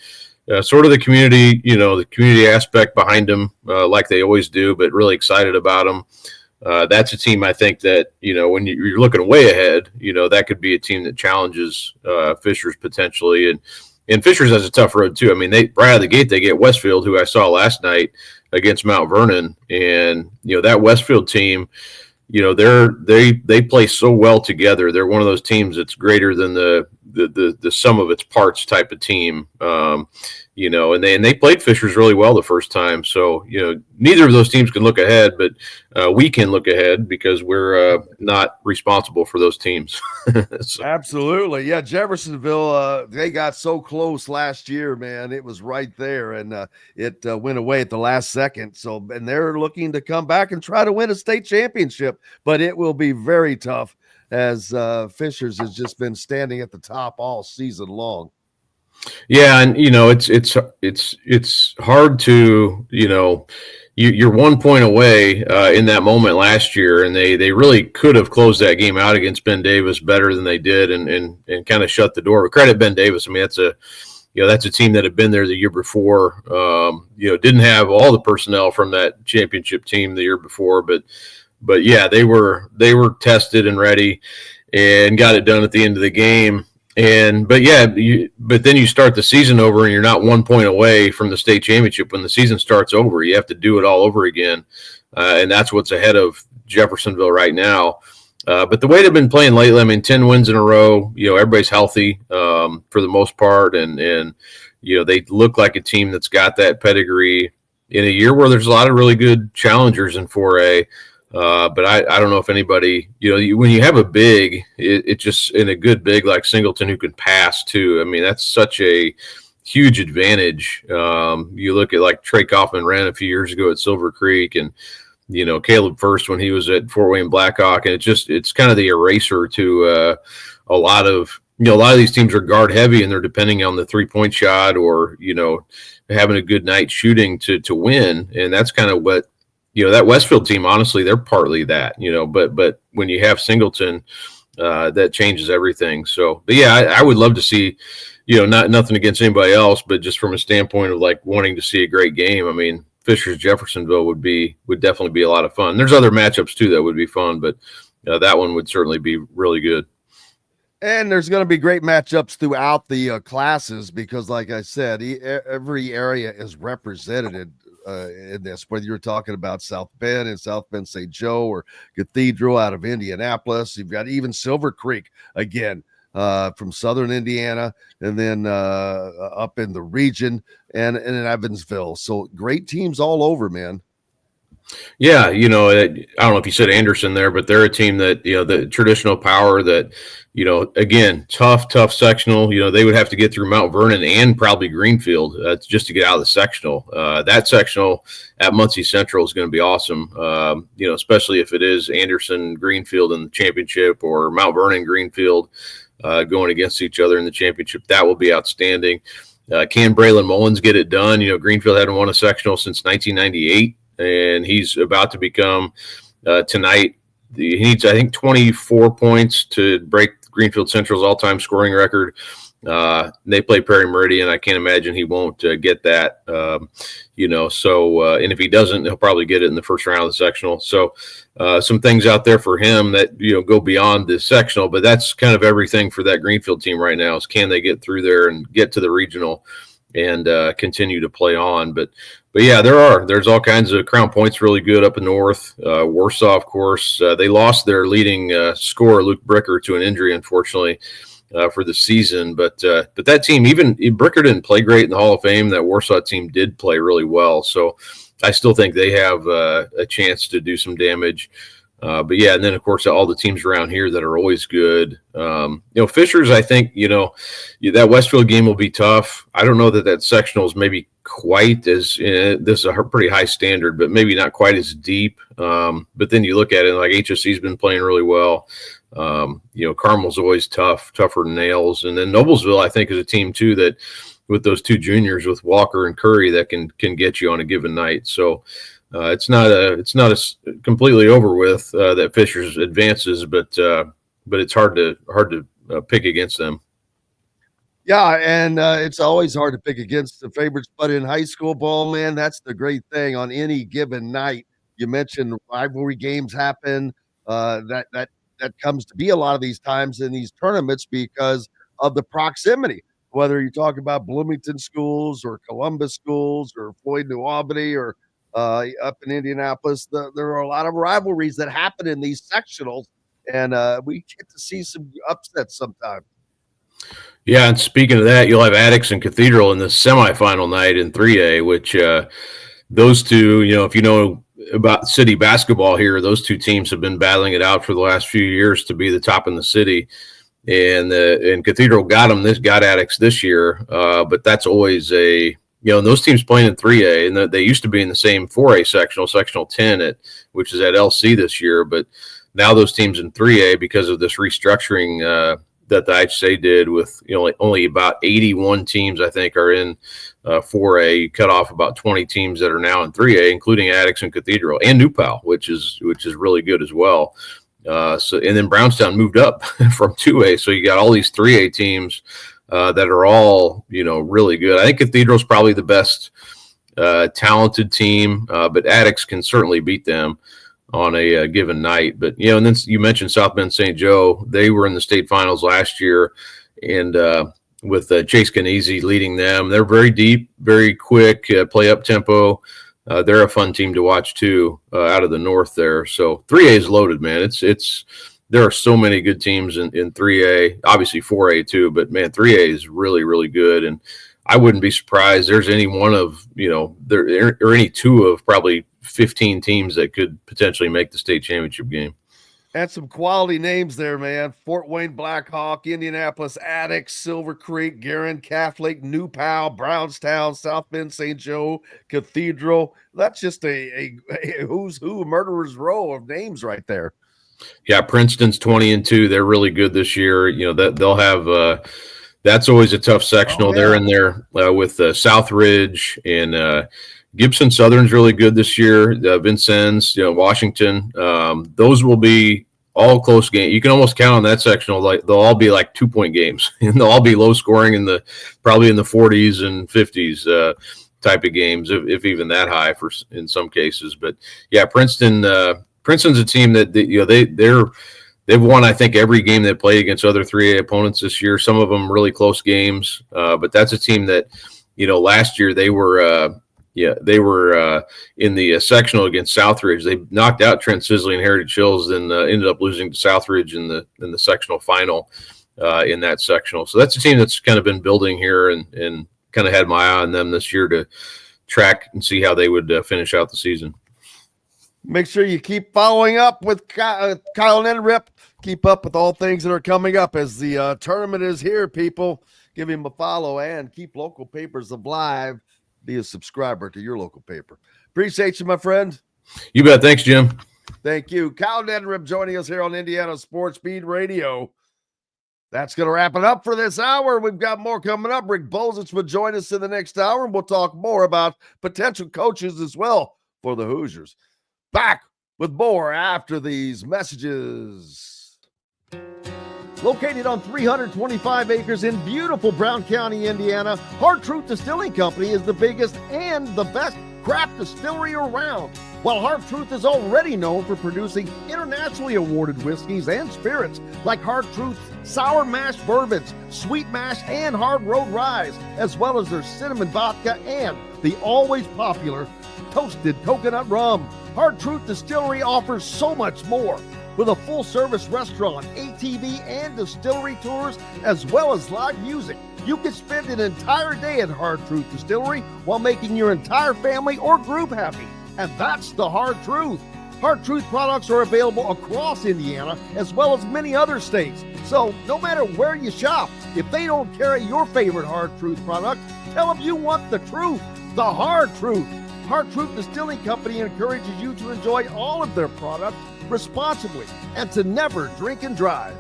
sort of the community, the community aspect behind them, like they always do, but really excited about them. That's a team I think that, when you're looking way ahead, that could be a team that challenges Fishers potentially. And Fishers has a tough road too. I mean, right out of the gate, they get Westfield, who I saw last night against Mount Vernon. And, that Westfield team, they play so well together. They're one of those teams that's greater than the sum of its parts type of team. And they played Fishers really well the first time. So, neither of those teams can look ahead, but we can look ahead because we're not responsible for those teams. So. Absolutely. Yeah. Jeffersonville, they got so close last year, man. It was right there, and it went away at the last second. So, and they're looking to come back and try to win a state championship, but it will be very tough as Fishers has just been standing at the top all season long. Yeah, and it's hard to you're 1 point away in that moment last year, and they really could have closed that game out against Ben Davis better than they did, and kind of shut the door. But credit Ben Davis. I mean, that's a team that had been there the year before. Didn't have all the personnel from that championship team the year before, but yeah, they were tested and ready, and got it done at the end of the game. But then you start the season over, and you're not 1 point away from the state championship. When the season starts over, you have to do it all over again. And that's what's ahead of Jeffersonville right now. But the way they've been playing lately, I mean, 10 wins in a row, everybody's healthy for the most part. And they look like a team that's got that pedigree in a year where there's a lot of really good challengers in 4A. But I don't know if anybody, when you have a big, it just in a good big like Singleton who can pass too. I mean, that's such a huge advantage. You look at like Trey Kaufman ran a few years ago at Silver Creek, and Caleb First when he was at Fort Wayne Blackhawk, and it's kind of the eraser to a lot of these teams are guard heavy, and they're depending on the 3-point shot or having a good night shooting to win, and that's kind of what. That Westfield team, honestly, they're partly that, but when you have Singleton, that changes everything. So, but yeah, I would love to see, nothing against anybody else, but just from a standpoint of like wanting to see a great game. I mean, Fishers Jeffersonville would definitely be a lot of fun. There's other matchups too that would be fun, but that one would certainly be really good. And there's going to be great matchups throughout the classes because, like I said, every area is represented in this, whether you're talking about South Bend and South Bend St. Joe or Cathedral out of Indianapolis. You've got even Silver Creek again from southern Indiana, and then up in the region and in Evansville. So great teams all over, man. Yeah, I don't know if you said Anderson there, but they're a team that, the traditional power that, again, tough sectional. They would have to get through Mount Vernon and probably Greenfield just to get out of the sectional. That sectional at Muncie Central is going to be awesome, especially if it is Anderson, Greenfield in the championship or Mount Vernon, Greenfield going against each other in the championship. That will be outstanding. Can Braylon Mullins get it done? Greenfield hadn't won a sectional since 1998. And he's about to become tonight. He needs, I think, 24 points to break Greenfield Central's all-time scoring record. They play Prairie Meridian. I can't imagine he won't get that. So and if he doesn't, he'll probably get it in the first round of the sectional. So some things out there for him that go beyond the sectional. But that's kind of everything for that Greenfield team right now is can they get through there and get to the regional. and continue to play on. But yeah, there's all kinds of Crown Point's really good up in north. Warsaw, of course, they lost their leading scorer, Luke Bricker, to an injury, unfortunately, for the season. But that team, even Bricker didn't play great in the Hall of Fame. That Warsaw team did play really well. So I still think they have a chance to do some damage. But yeah, and then of course all the teams around here that are always good. Fishers, I think that Westfield game will be tough. I don't know that sectional is maybe quite as this is a pretty high standard, but maybe not quite as deep. But then you look at it like HSC's been playing really well. Carmel's always tougher than nails, and then Noblesville I think is a team too that with those two juniors with Walker and Curry that can get you on a given night. So. It's not a completely over with that Fishers advances, but it's hard to pick against them. Yeah, and it's always hard to pick against the favorites. But in high school ball, man, that's the great thing. On any given night, you mentioned rivalry games happen. That comes to be a lot of these times in these tournaments because of the proximity. Whether you talk about Bloomington schools or Columbus schools or Floyd New Albany or up in Indianapolis, there are a lot of rivalries that happen in these sectionals, and we get to see some upsets sometimes. Yeah, and speaking of that, you'll have Attucks and Cathedral in the semifinal night in 3A, which those two, if you know about city basketball here, those two teams have been battling it out for the last few years to be the top in the city. And Cathedral got Attucks this year, but that's always and those teams playing in 3A, and they used to be in the same 4A sectional 10 which is at LC this year. But now those teams in 3A, because of this restructuring that the IHSAA did with only about 81 teams, I think, are in 4A. You cut off about 20 teams that are now in 3A, including Attucks and Cathedral and New Pal, which is really good as well. And then Brownstown moved up from 2A, so you got all these 3A teams that are all, really good. I think Cathedral's probably the best talented team, but Attucks can certainly beat them on a given night. But, and then you mentioned South Bend St. Joe. They were in the state finals last year, and with Chase Canese leading them. They're very deep, very quick, play up tempo. They're a fun team to watch, too, out of the north there. So 3A is loaded, man. There are so many good teams in 3A, obviously 4A too, but man, 3A is really, really good. And I wouldn't be surprised there's any one of, there or any two of probably 15 teams that could potentially make the state championship game. And some quality names there, man. Fort Wayne Blackhawk, Indianapolis Attucks, Silver Creek, Guerin Catholic, New Pal, Brownstown, South Bend St. Joe, Cathedral. That's just a who's who, murderer's row of names right there. Yeah, Princeton's 20-2. They're really good this year. That they'll have. That's always a tough sectional. Oh, yeah. They're in there with Southridge and Gibson Southern's really good this year. Vincennes, Washington. Those will be all close games. You can almost count on that sectional. Like they'll all be like 2-point games, and they'll all be low scoring probably in the 40s and 50s type of games, if even that high in some cases. But yeah, Princeton's a team that they've won, I think, every game they played against other 3A opponents this year. Some of them really close games, but that's a team that last year they were in the sectional against Southridge. They knocked out Trent Sisley and Heritage Hills, and ended up losing to Southridge in the sectional final in that sectional. So that's a team that's kind of been building here, and kind of had my eye on them this year to track and see how they would finish out the season. Make sure you keep following up with Kyle Neddenriep. Keep up with all things that are coming up as the tournament is here, people. Give him a follow and keep local papers alive. Be a subscriber to your local paper. Appreciate you, my friend. You bet. Thanks, Jim. Thank you. Kyle Neddenriep joining us here on Indiana Sports Speed Radio. That's going to wrap it up for this hour. We've got more coming up. Rick Bozich will join us in the next hour, and we'll talk more about potential coaches as well for the Hoosiers. Back with more after these messages. Located on 325 acres in beautiful Brown County, Indiana, Hard Truth Distilling Company is the biggest and the best craft distillery around. While Hard Truth is already known for producing internationally awarded whiskeys and spirits like Hard Truth's sour mash bourbons, sweet mash, and hard road ryes, as well as their cinnamon vodka and the always popular toasted coconut rum. Hard Truth Distillery offers so much more. With a full-service restaurant, ATV, and distillery tours, as well as live music, you can spend an entire day at Hard Truth Distillery while making your entire family or group happy. And that's the Hard Truth. Hard Truth products are available across Indiana as well as many other states. So no matter where you shop, if they don't carry your favorite Hard Truth product, tell them you want the truth, the Hard Truth. Hard Truth Distilling Company encourages you to enjoy all of their products responsibly and to never drink and drive.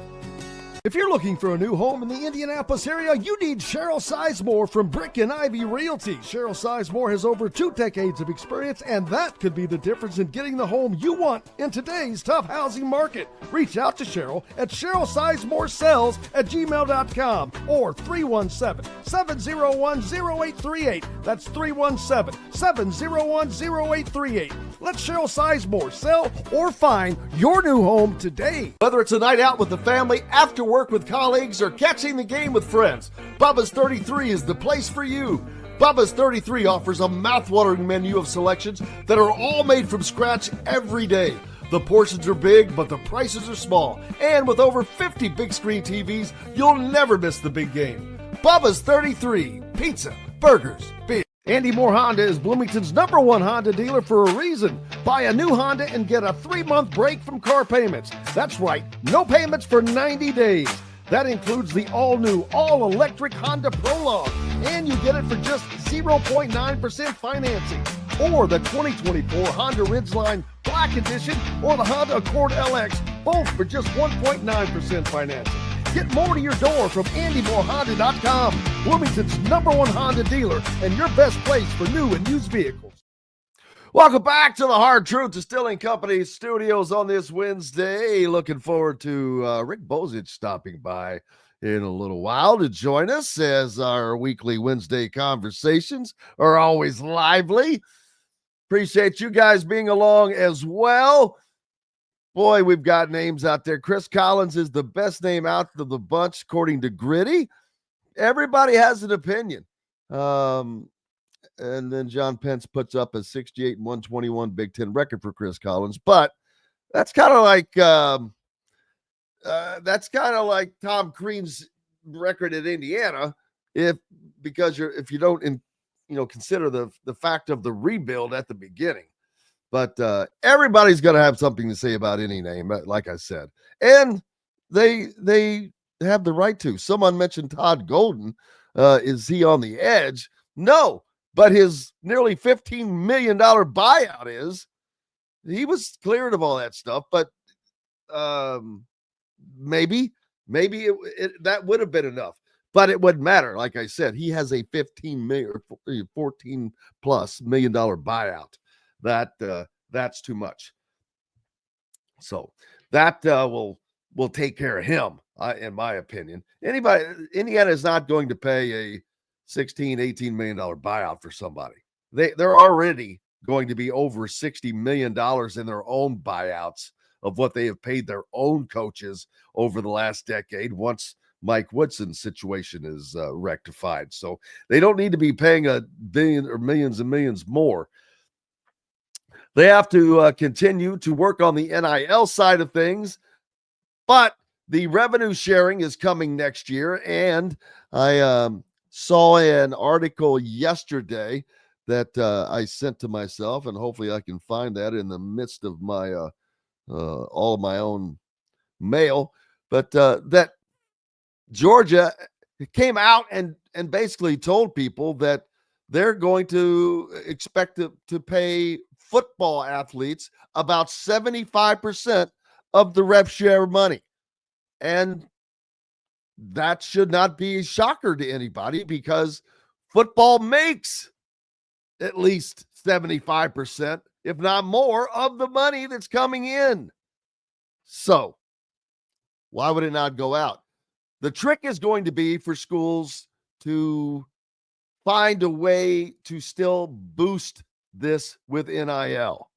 If you're looking for a new home in the Indianapolis area, you need Cheryl Sizemore from Brick and Ivy Realty. Cheryl Sizemore has over 2 decades of experience, and that could be the difference in getting the home you want in today's tough housing market. Reach out to Cheryl at CherylSizemoreSells@gmail.com or 317-701-0838. That's 317-701-0838. Let Cheryl Sizemore sell or find your new home today. Whether it's a night out with the family, after work with colleagues, or catching the game with friends, Bubba's 33 is the place for you. Bubba's 33 offers a mouthwatering menu of selections that are all made from scratch every day. The portions are big, but the prices are small. And with over 50 big screen TVs, you'll never miss the big game. Bubba's 33, pizza, burgers, beer. Andy Moore Honda is Bloomington's #1 Honda dealer for a reason. Buy a new Honda and get a 3-month break from car payments. That's right, no payments for 90 days. That includes the all-new, all-electric Honda Prologue. And you get it for just 0.9% financing. Or the 2024 Honda Ridgeline Black Edition or the Honda Accord LX, both for just 1.9% financing. Get more to your door from AndyMooreHonda.com, Bloomington's #1 Honda dealer and your best place for new and used vehicles. Welcome back to the Hard Truth Distilling Company studios on this Wednesday. Looking forward to Rick Bozich stopping by in a little while to join us, as our weekly Wednesday conversations are always lively. Appreciate you guys being along as well. Boy, we've got names out there. Chris Collins is the best name out of the bunch, according to Gritty. Everybody has an opinion. And then John Pence puts up a 68-121 Big Ten record for Chris Collins. But that's kind of like Tom Crean's record at Indiana, if you don't consider the fact of the rebuild at the beginning. But everybody's going to have something to say about any name, like I said. And they have the right to. Someone mentioned Todd Golden. Is he on the edge? No, but his nearly $15 million buyout is. He was cleared of all that stuff, but maybe that would have been enough. But it wouldn't matter. Like I said, he has a $14+ million buyout. That's too much. So that will take care of him, in my opinion. Indiana is not going to pay a $16-18 million buyout for somebody. They're already going to be over $60 million in their own buyouts of what they have paid their own coaches over the last decade once Mike Woodson's situation is rectified. So they don't need to be paying $1 billion or millions and millions more. They have to continue to work on the NIL side of things, but the revenue sharing is coming next year. And I saw an article yesterday that I sent to myself, and hopefully I can find that in the midst of my all of my own mail. But that Georgia came out and basically told people that they're going to expect to pay football athletes about 75% of the rev share money. And that should not be a shocker to anybody, because football makes at least 75%, if not more, of the money that's coming in. So why would it not go out? The trick is going to be for schools to find a way to still boost this with NIL.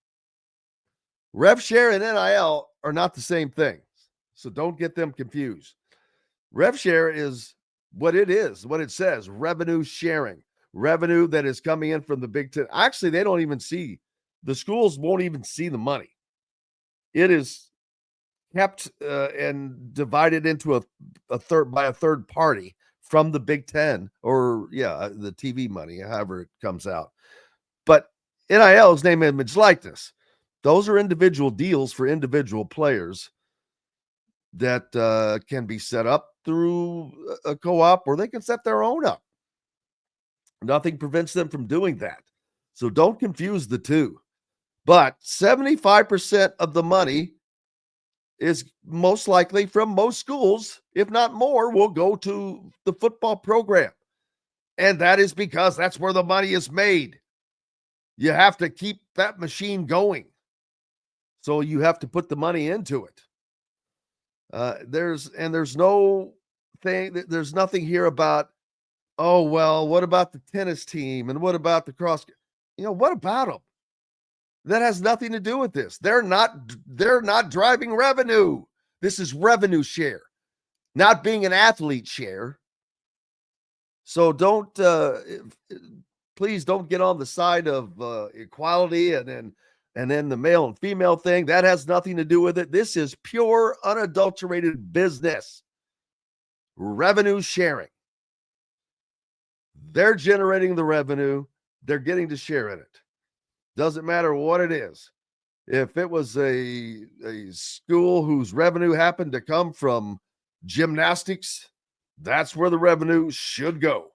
Rev share and NIL are not the same thing, so don't get them confused. Rev share is what it is, what it says, revenue sharing, revenue that is coming in from the Big Ten. Actually, they don't even see, the schools won't even see the money. It is kept and divided into a third party from the Big Ten, or the TV money, however it comes out. But NIL is name, image, likeness. Those are individual deals for individual players that can be set up through a co-op, or they can set their own up. Nothing prevents them from doing that. So don't confuse the two. But 75% of the money is most likely from most schools, if not more, will go to the football program. And that is because that's where the money is made. You have to keep that machine going. So you have to put the money into it. There's nothing here about, oh, well, what about the tennis team? And what about the cross? What about them? That has nothing to do with this. They're not driving revenue. This is revenue share, not being an athlete share. So please don't get on the side of equality and then the male and female thing. That has nothing to do with it. This is pure, unadulterated business. Revenue sharing. They're generating the revenue. They're getting to share in it. Doesn't matter what it is. If it was a school whose revenue happened to come from gymnastics, that's where the revenue should go.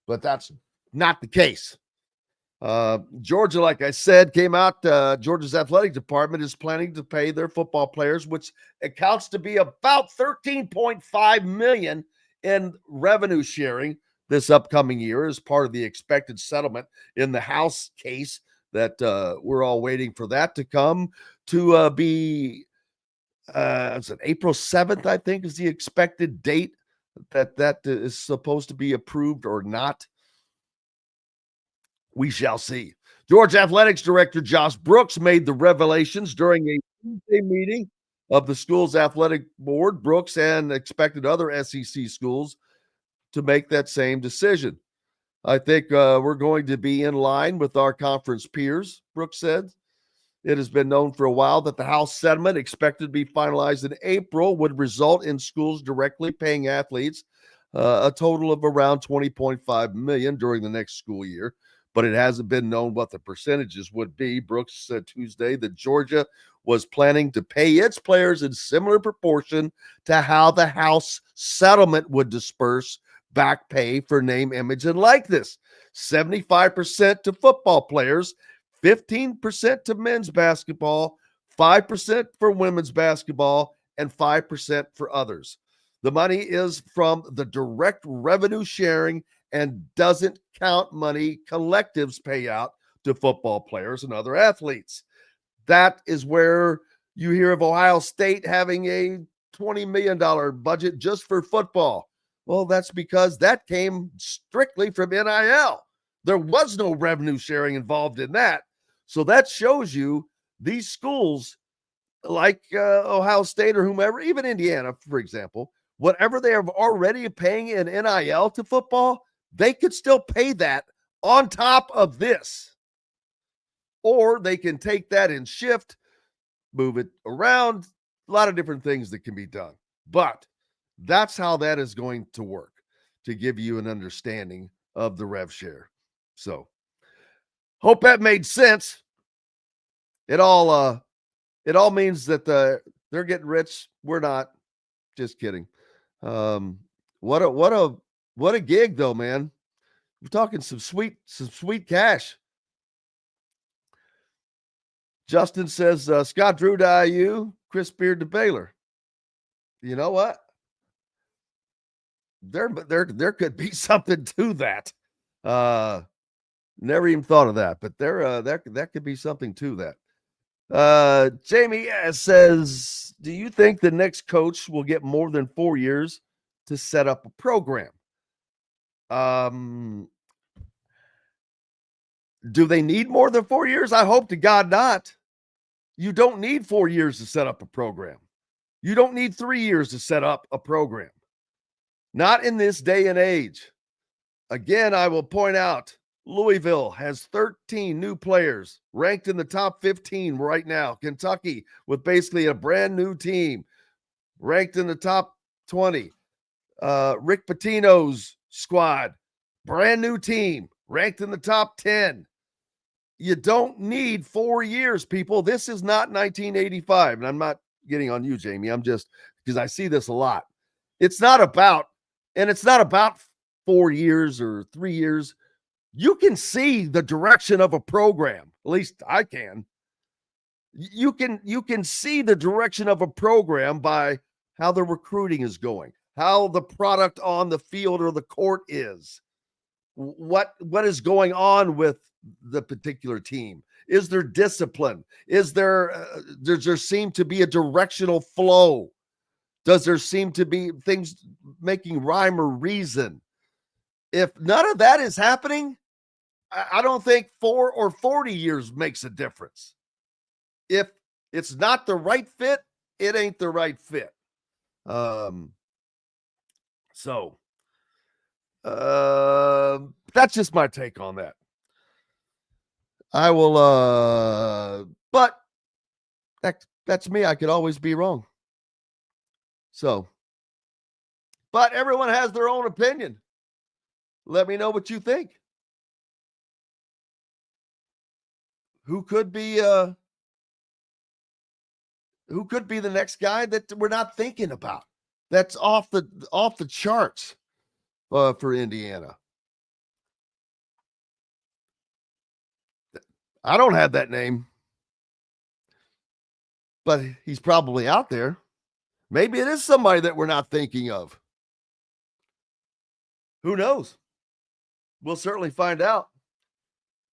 But that's not the case. Georgia, like I said, came out. Georgia's athletic department is planning to pay their football players, which accounts to be about $13.5 million in revenue sharing this upcoming year as part of the expected settlement in the House case that we're all waiting for that to come to be April 7th, I think, is the expected date that is supposed to be approved or not. We shall see. Georgia Athletics Director Josh Brooks made the revelations during a Tuesday meeting of the school's athletic board. Brooks and expected other SEC schools to make that same decision. I think we're going to be in line with our conference peers, Brooks said. It has been known for a while that the House settlement, expected to be finalized in April, would result in schools directly paying athletes a total of around $20.5 million during the next school year. But it hasn't been known what the percentages would be. Brooks said Tuesday that Georgia was planning to pay its players in similar proportion to how the House settlement would disperse back pay for name, image, and likeness. 75% to football players, 15% to men's basketball, 5% for women's basketball, and 5% for others. The money is from the direct revenue sharing and doesn't count money collectives pay out to football players and other athletes. That is where you hear of Ohio State having a $20 million budget just for football. Well, that's because that came strictly from NIL. There was no revenue sharing involved in that. So that shows you these schools like Ohio State or whomever, even Indiana, for example, whatever they are already paying in NIL to football, they could still pay that on top of this. Or they can take that and shift, move it around, a lot of different things that can be done. But that's how that is going to work, to give you an understanding of the rev share. So hope that made sense. It all means that they're getting rich. We're not. Just kidding. What a gig though, man. We're talking some sweet cash. Justin says Scott Drew to IU, Chris Beard to Baylor. You know what? There could be something to that. Never even thought of that, but that could be something to that. Jamie says, do you think the next coach will get more than 4 years to set up a program? Do they need more than 4 years? I hope to God not. You don't need 4 years to set up a program. You don't need 3 years to set up a program. Not in this day and age. Again, I will point out, Louisville has 13 new players ranked in the top 15 right now. Kentucky with basically a brand new team ranked in the top 20. Rick Pitino's squad, brand new team ranked in the top 10. You don't need 4 years, people. This is not 1985. And I'm not getting on you, Jamie. I'm just, because I see this a lot. It's not about 4 years or 3 years. You can see the direction of a program. At least I can. You can see the direction of a program by how the recruiting is going, how the product on the field or the court is, what is going on with the particular team. Is there discipline? Is there does there seem to be a directional flow? Does there seem to be things making rhyme or reason? If none of that is happening, I don't think 4 or 40 years makes a difference. If it's not the right fit, it ain't the right fit. That's just my take on that. I will, but that's me. I could always be wrong. So, but everyone has their own opinion. Let me know what you think. Who could be the next guy that we're not thinking about? That's off the charts for Indiana. I don't have that name, but he's probably out there. Maybe it is somebody that we're not thinking of. Who knows? We'll certainly find out.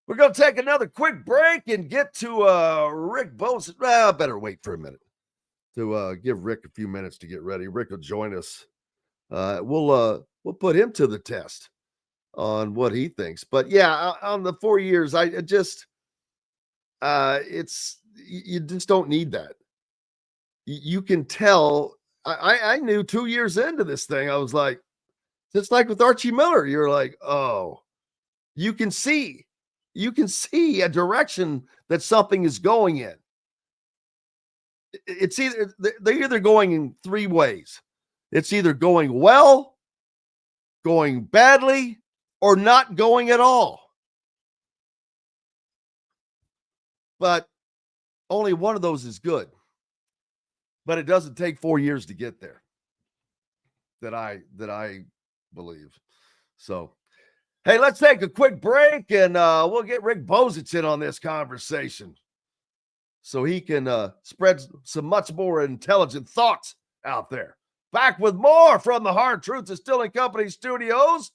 We're going to take another quick break and get to Rick Bozich. Well, I better wait for a minute to give Rick a few minutes to get ready. Rick will join us. We'll put him to the test on what he thinks. But yeah, on the 4 years, you just don't need that. You can tell. I knew 2 years into this thing, I was like, just like with Archie Miller, you're like, oh, you can see a direction that something is going in. It's they're either going in three ways. It's either going well, going badly, or not going at all. But only one of those is good. But it doesn't take 4 years to get there. That I believe. So, hey, let's take a quick break and we'll get Rick Bozich in on this conversation so he can spread some much more intelligent thoughts out there. Back with more from the Hard Truth Distilling Company studios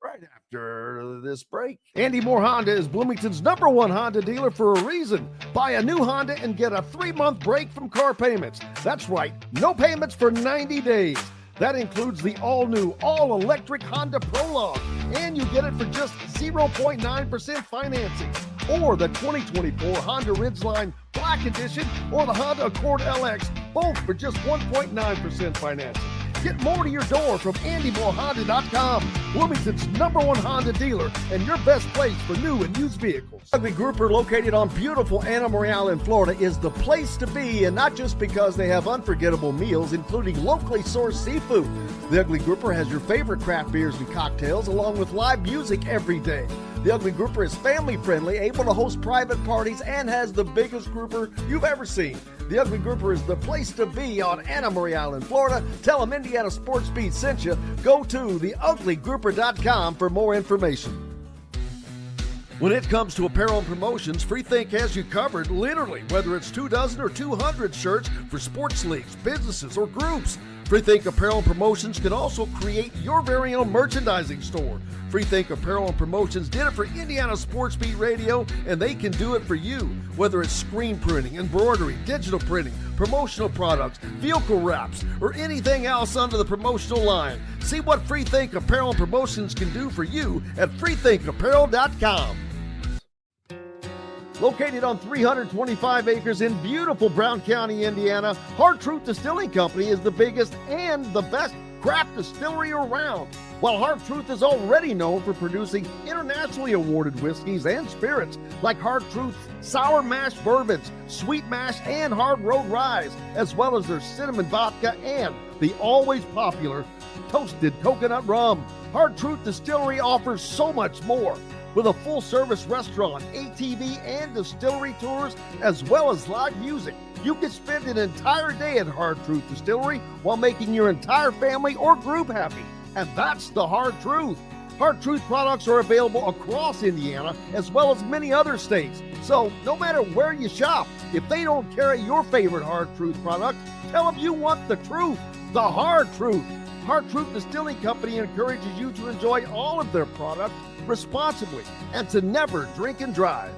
right after this break. Andy Moore Honda is Bloomington's #1 Honda dealer for a reason. Buy a new Honda and get a 3-month break from car payments. That's right, no payments for 90 days. That includes the all-new, all-electric Honda Prologue, and you get it for just 0.9% financing. Or the 2024 Honda Ridgeline Black Edition or the Honda Accord LX, both for just 1.9% financing. Get more to your door from AndyMooreHonda.com, Bloomington's #1 Honda dealer and your best place for new and used vehicles. Ugly Grouper, located on beautiful Anna Marie Island, Florida, is the place to be, and not just because they have unforgettable meals, including locally sourced seafood. The Ugly Grouper has your favorite craft beers and cocktails, along with live music every day. The Ugly Grouper is family-friendly, able to host private parties, and has the biggest grouper you've ever seen. The Ugly Grouper is the place to be on Anna Marie Island, Florida. Tell them Indiana Sports Beat sent you. Go to theuglygrouper.com for more information. When it comes to apparel and promotions, Freethink has you covered, literally, whether it's 24 or 200 shirts for sports leagues, businesses, or groups. Freethink Apparel and Promotions can also create your very own merchandising store. Freethink Apparel and Promotions did it for Indiana Sports Beat Radio, and they can do it for you. Whether it's screen printing, embroidery, digital printing, promotional products, vehicle wraps, or anything else under the promotional line. See what Freethink Apparel and Promotions can do for you at freethinkapparel.com. Located on 325 acres in beautiful Brown County, Indiana, Hard Truth Distilling Company is the biggest and the best craft distillery around. While Hard Truth is already known for producing internationally awarded whiskeys and spirits like Hard Truth's sour mash bourbons, sweet mash, and hard road ryes, as well as their cinnamon vodka and the always popular toasted coconut rum. Hard Truth Distillery offers so much more. With a full-service restaurant, ATV, and distillery tours, as well as live music, you can spend an entire day at Hard Truth Distillery while making your entire family or group happy. And that's the Hard Truth. Hard Truth products are available across Indiana, as well as many other states. So no matter where you shop, if they don't carry your favorite Hard Truth product, tell them you want the truth, the Hard Truth. Hard Truth Distilling Company encourages you to enjoy all of their products responsibly and to never drink and drive.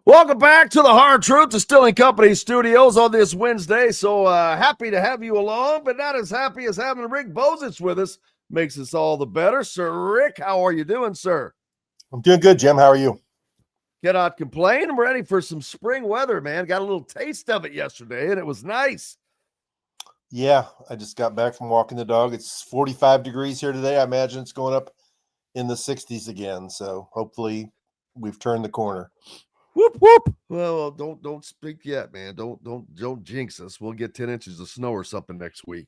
Welcome back to the Hard Truth Distilling Company studios on this Wednesday. So happy to have you along, but not as happy as having Rick Bozich with us. Makes us all the better. Sir Rick, how are you doing, sir? I'm doing good, Jim. How are you? Cannot complain. I'm ready for some spring weather, man. Got a little taste of it yesterday, and it was nice. Yeah, I just got back from walking the dog. It's 45 degrees here today. I imagine it's going up in the 60s again. So hopefully we've turned the corner. Whoop whoop. Well, don't speak yet, man. Don't jinx us. We'll get 10 inches of snow or something next week.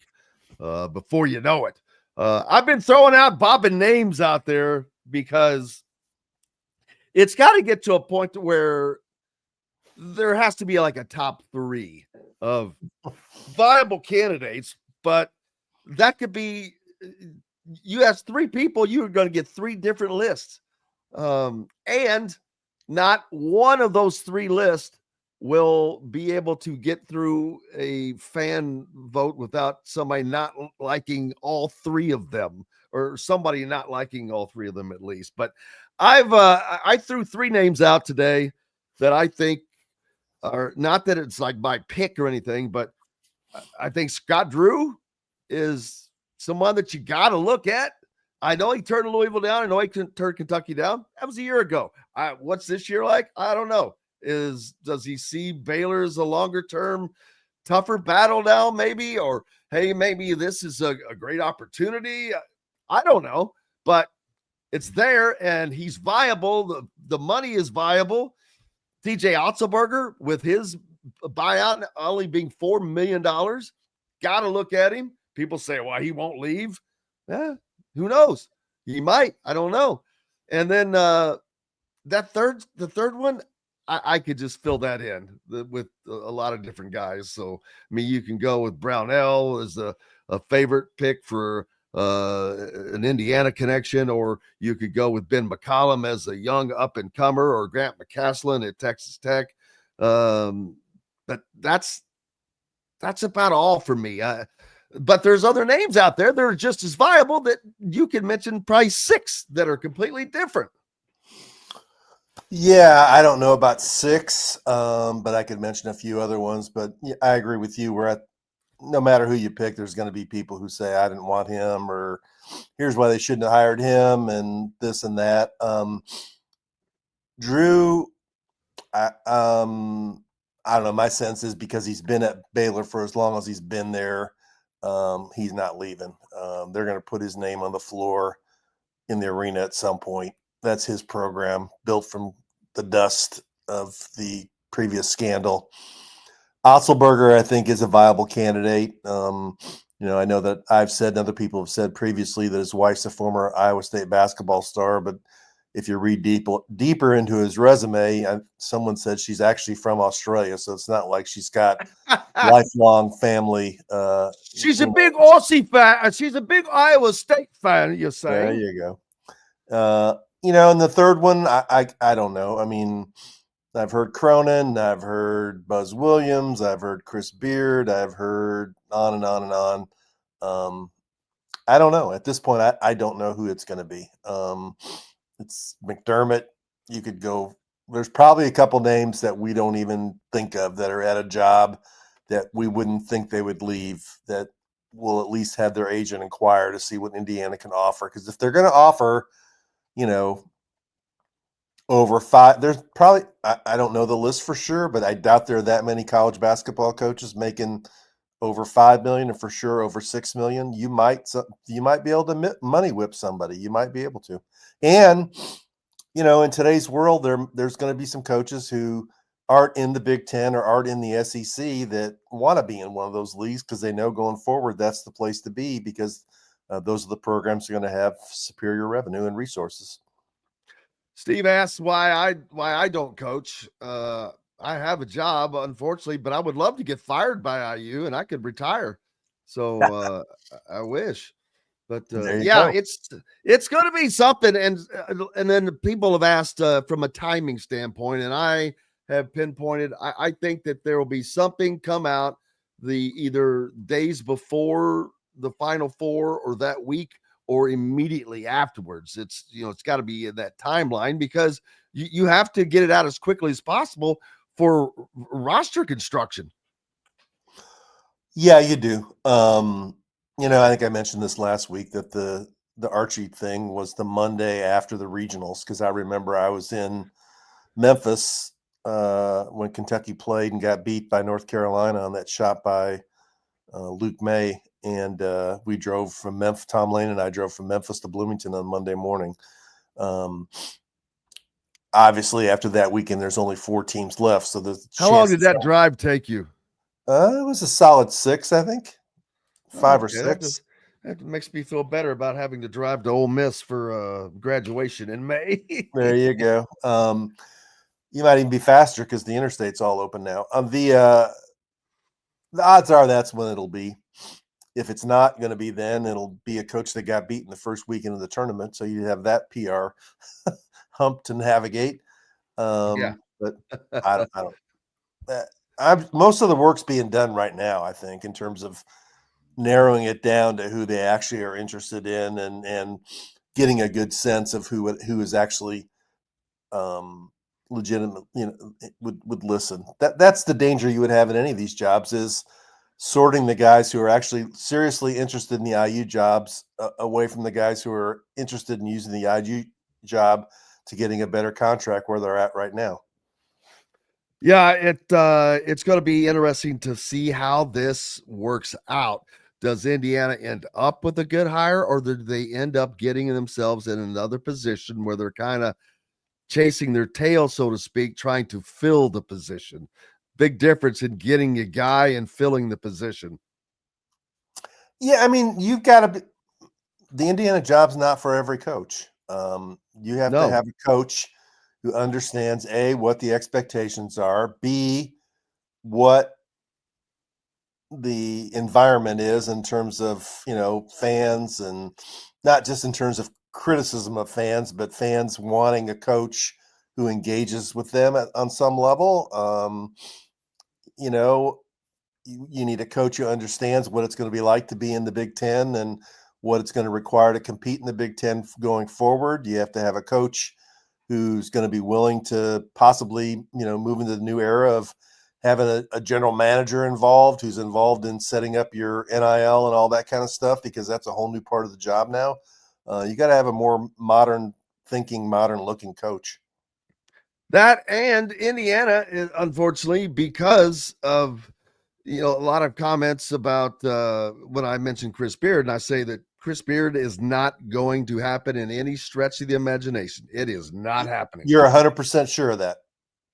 Before you know it. I've been throwing out bobbing names out there because it's got to get to a point where there has to be like a top 3 of viable candidates, but that could be, you ask 3 people, you're going to get 3 different lists. And not one of those 3 lists will be able to get through a fan vote without somebody not liking all 3 of them, or somebody not liking all 3 of them at least. But I threw 3 names out today that I think are, not that it's like my pick or anything, but I think Scott Drew is someone that you got to look at. I know he turned Louisville down. I know he turned Kentucky down. That was a year ago. What's this year like? I don't know. Does he see Baylor as a longer term, tougher battle now, maybe? Or, hey, maybe this is a great opportunity. I don't know, but it's there and he's viable. The money is viable. TJ Otzelberger with his buyout only being $4 million. Got to look at him. People say, well, he won't leave. Who knows? He might. I don't know. And then the third one, I could just fill that in with a lot of different guys. So, I mean, you can go with Brownell as a favorite pick for an Indiana connection, or you could go with Ben McCollum as a young up-and-comer, or Grant McCaslin at Texas Tech. But that's about all for me. But there's other names out there that are just as viable that you can mention probably 6 that are completely different. Yeah, I don't know about 6, but I could mention a few other ones. But yeah, I agree with you. No matter who you pick, there's going to be people who say, I didn't want him, or here's why they shouldn't have hired him, and this and that. Drew, I don't know. My sense is because he's been at Baylor for as long as he's been there, he's not leaving. They're going to put his name on the floor in the arena at some point. That's his program, built from the dust of the previous scandal. Otzelberger, I think, is a viable candidate. I know that I've said and other people have said previously that his wife's a former Iowa State basketball star, but if you read deeper into his resume, someone said she's actually from Australia, so it's not like she's got lifelong family. She's a big Aussie fan. She's a big Iowa State fan, you're saying. There you go. And the third one, I don't know. I mean, I've heard Cronin, I've heard Buzz Williams, I've heard Chris Beard, I've heard on and on and on. I don't know. At this point, I don't know who it's going to be. It's McDermott. You could go. There's probably a couple names that we don't even think of that are at a job that we wouldn't think they would leave, that will at least have their agent inquire to see what Indiana can offer. Because if they're going to offer, Over 5. There's probably, I don't know the list for sure, but I doubt there are that many college basketball coaches making over 5 million, and for sure over 6 million. You might be able to money whip somebody. You might be able to. And in today's world, there's going to be some coaches who aren't in the Big Ten or aren't in the SEC that want to be in one of those leagues because they know going forward that's the place to be, because those are the programs that are going to have superior revenue and resources. Steve asks why I don't coach. I have a job, unfortunately, but I would love to get fired by IU and I could retire. So I wish. But yeah, go. it's going to be something. And then people have asked from a timing standpoint, and I have pinpointed. I think that there will be something come out the either days before the Final Four or that week or immediately afterwards. It's got to be in that timeline because you have to get it out as quickly as possible for roster construction. Yeah, you do. I think I mentioned this last week that the Archie thing was the Monday after the regionals, because I remember I was in Memphis when Kentucky played and got beat by North Carolina on that shot by Luke May, and we drove from Memphis. Tom Lane and I drove from Memphis to Bloomington on Monday morning. Obviously, after that weekend, there's only 4 teams left. So how long did that drive take you? It was a solid 6, I think. 5 or 6. That makes me feel better about having to drive to Ole Miss for graduation in May. There you go. You might even be faster because the interstate's all open now. The odds are that's when it'll be. If it's not going to be then, it'll be a coach that got beaten the first weekend of the tournament. So you have that PR hump to navigate. Yeah. But I don't. Most of the work's being done right now, I think, in terms of narrowing it down to who they actually are interested in and getting a good sense of who is actually legitimate, would listen. That's the danger you would have in any of these jobs, is sorting the guys who are actually seriously interested in the IU jobs away from the guys who are interested in using the IU job to getting a better contract where they're at right now. Yeah, it's going to be interesting to see how this works out. Does Indiana end up with a good hire, or do they end up getting themselves in another position where they're kind of chasing their tail, so to speak, trying to fill the position? Big difference in getting a guy and filling the position. Yeah, I mean, you've got to be. The Indiana job's not for every coach. You have to have a coach who understands A, what the expectations are, B, what the environment is in terms of, fans, and not just in terms of criticism of fans, but fans wanting a coach who engages with them on some level. You need a coach who understands what it's going to be like to be in the Big Ten and what it's going to require to compete in the Big Ten going forward. You have to have a coach who's going to be willing to possibly, move into the new era of having a general manager involved, who's involved in setting up your NIL and all that kind of stuff, because that's a whole new part of the job now. You got to have a more modern thinking, modern looking coach. That, and Indiana, unfortunately, because of a lot of comments about when I mentioned Chris Beard, and I say that Chris Beard is not going to happen in any stretch of the imagination. It is not happening. You're 100% sure of that?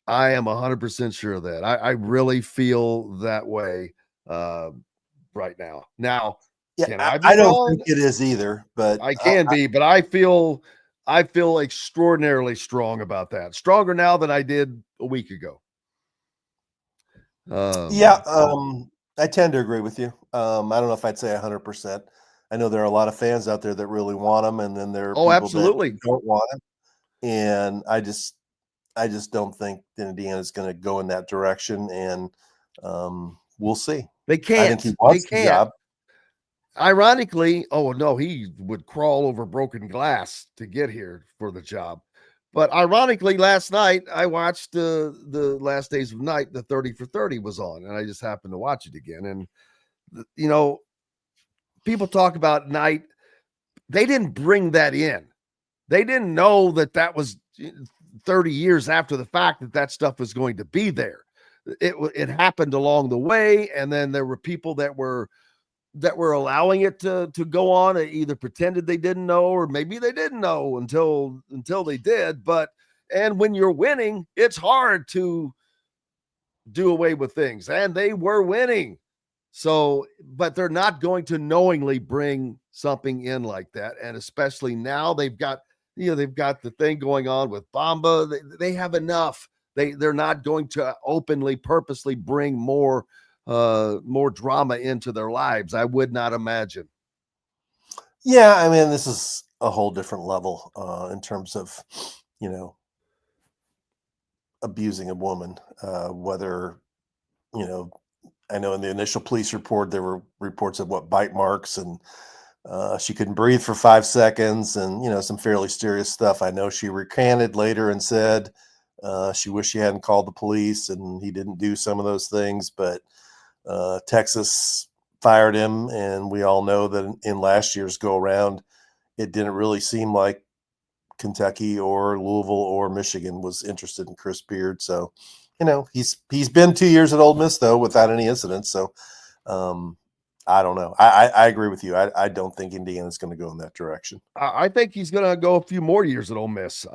I am 100% sure of that. I really feel that way right now. Now, yeah, I don't think it is either, but I can be, but I feel extraordinarily strong about that. Stronger now than I did a week ago. I tend to agree with you. I don't know if I'd say 100%. I know there are a lot of fans out there that really want them, and then there are people absolutely that don't want them. And I just don't think that Indiana is going to go in that direction, and we'll see. They can't. I think he wants the job. Ironically, he would crawl over broken glass to get here for the job. But ironically, last night I watched the Last Days of Night. The 30 for 30 was on, and I just happened to watch it again. And people talk about Knight. They didn't bring that in. They didn't know that was 30 years after the fact that stuff was going to be there. It happened along the way, and then there were people that were allowing it to go on, either pretended they didn't know, or maybe they didn't know until they did. And when you're winning, it's hard to do away with things, and they were winning. So, but they're not going to knowingly bring something in like that. And especially now they've got the thing going on with Bamba. They have enough. They're not going to openly, purposely bring more drama into their lives. I would not imagine. Yeah. I mean, this is a whole different level in terms of, abusing a woman, whether, I know in the initial police report, there were reports of bite marks, and she couldn't breathe for 5 seconds, and, some fairly serious stuff. I know she recanted later and said she wished she hadn't called the police and he didn't do some of those things, but Texas fired him. And we all know that in last year's go around, it didn't really seem like Kentucky or Louisville or Michigan was interested in Chris Beard. So, he's been 2 years at Ole Miss though, without any incidents. So, I don't know. I agree with you. I don't think Indiana's going to go in that direction. I think he's going to go a few more years at Ole Miss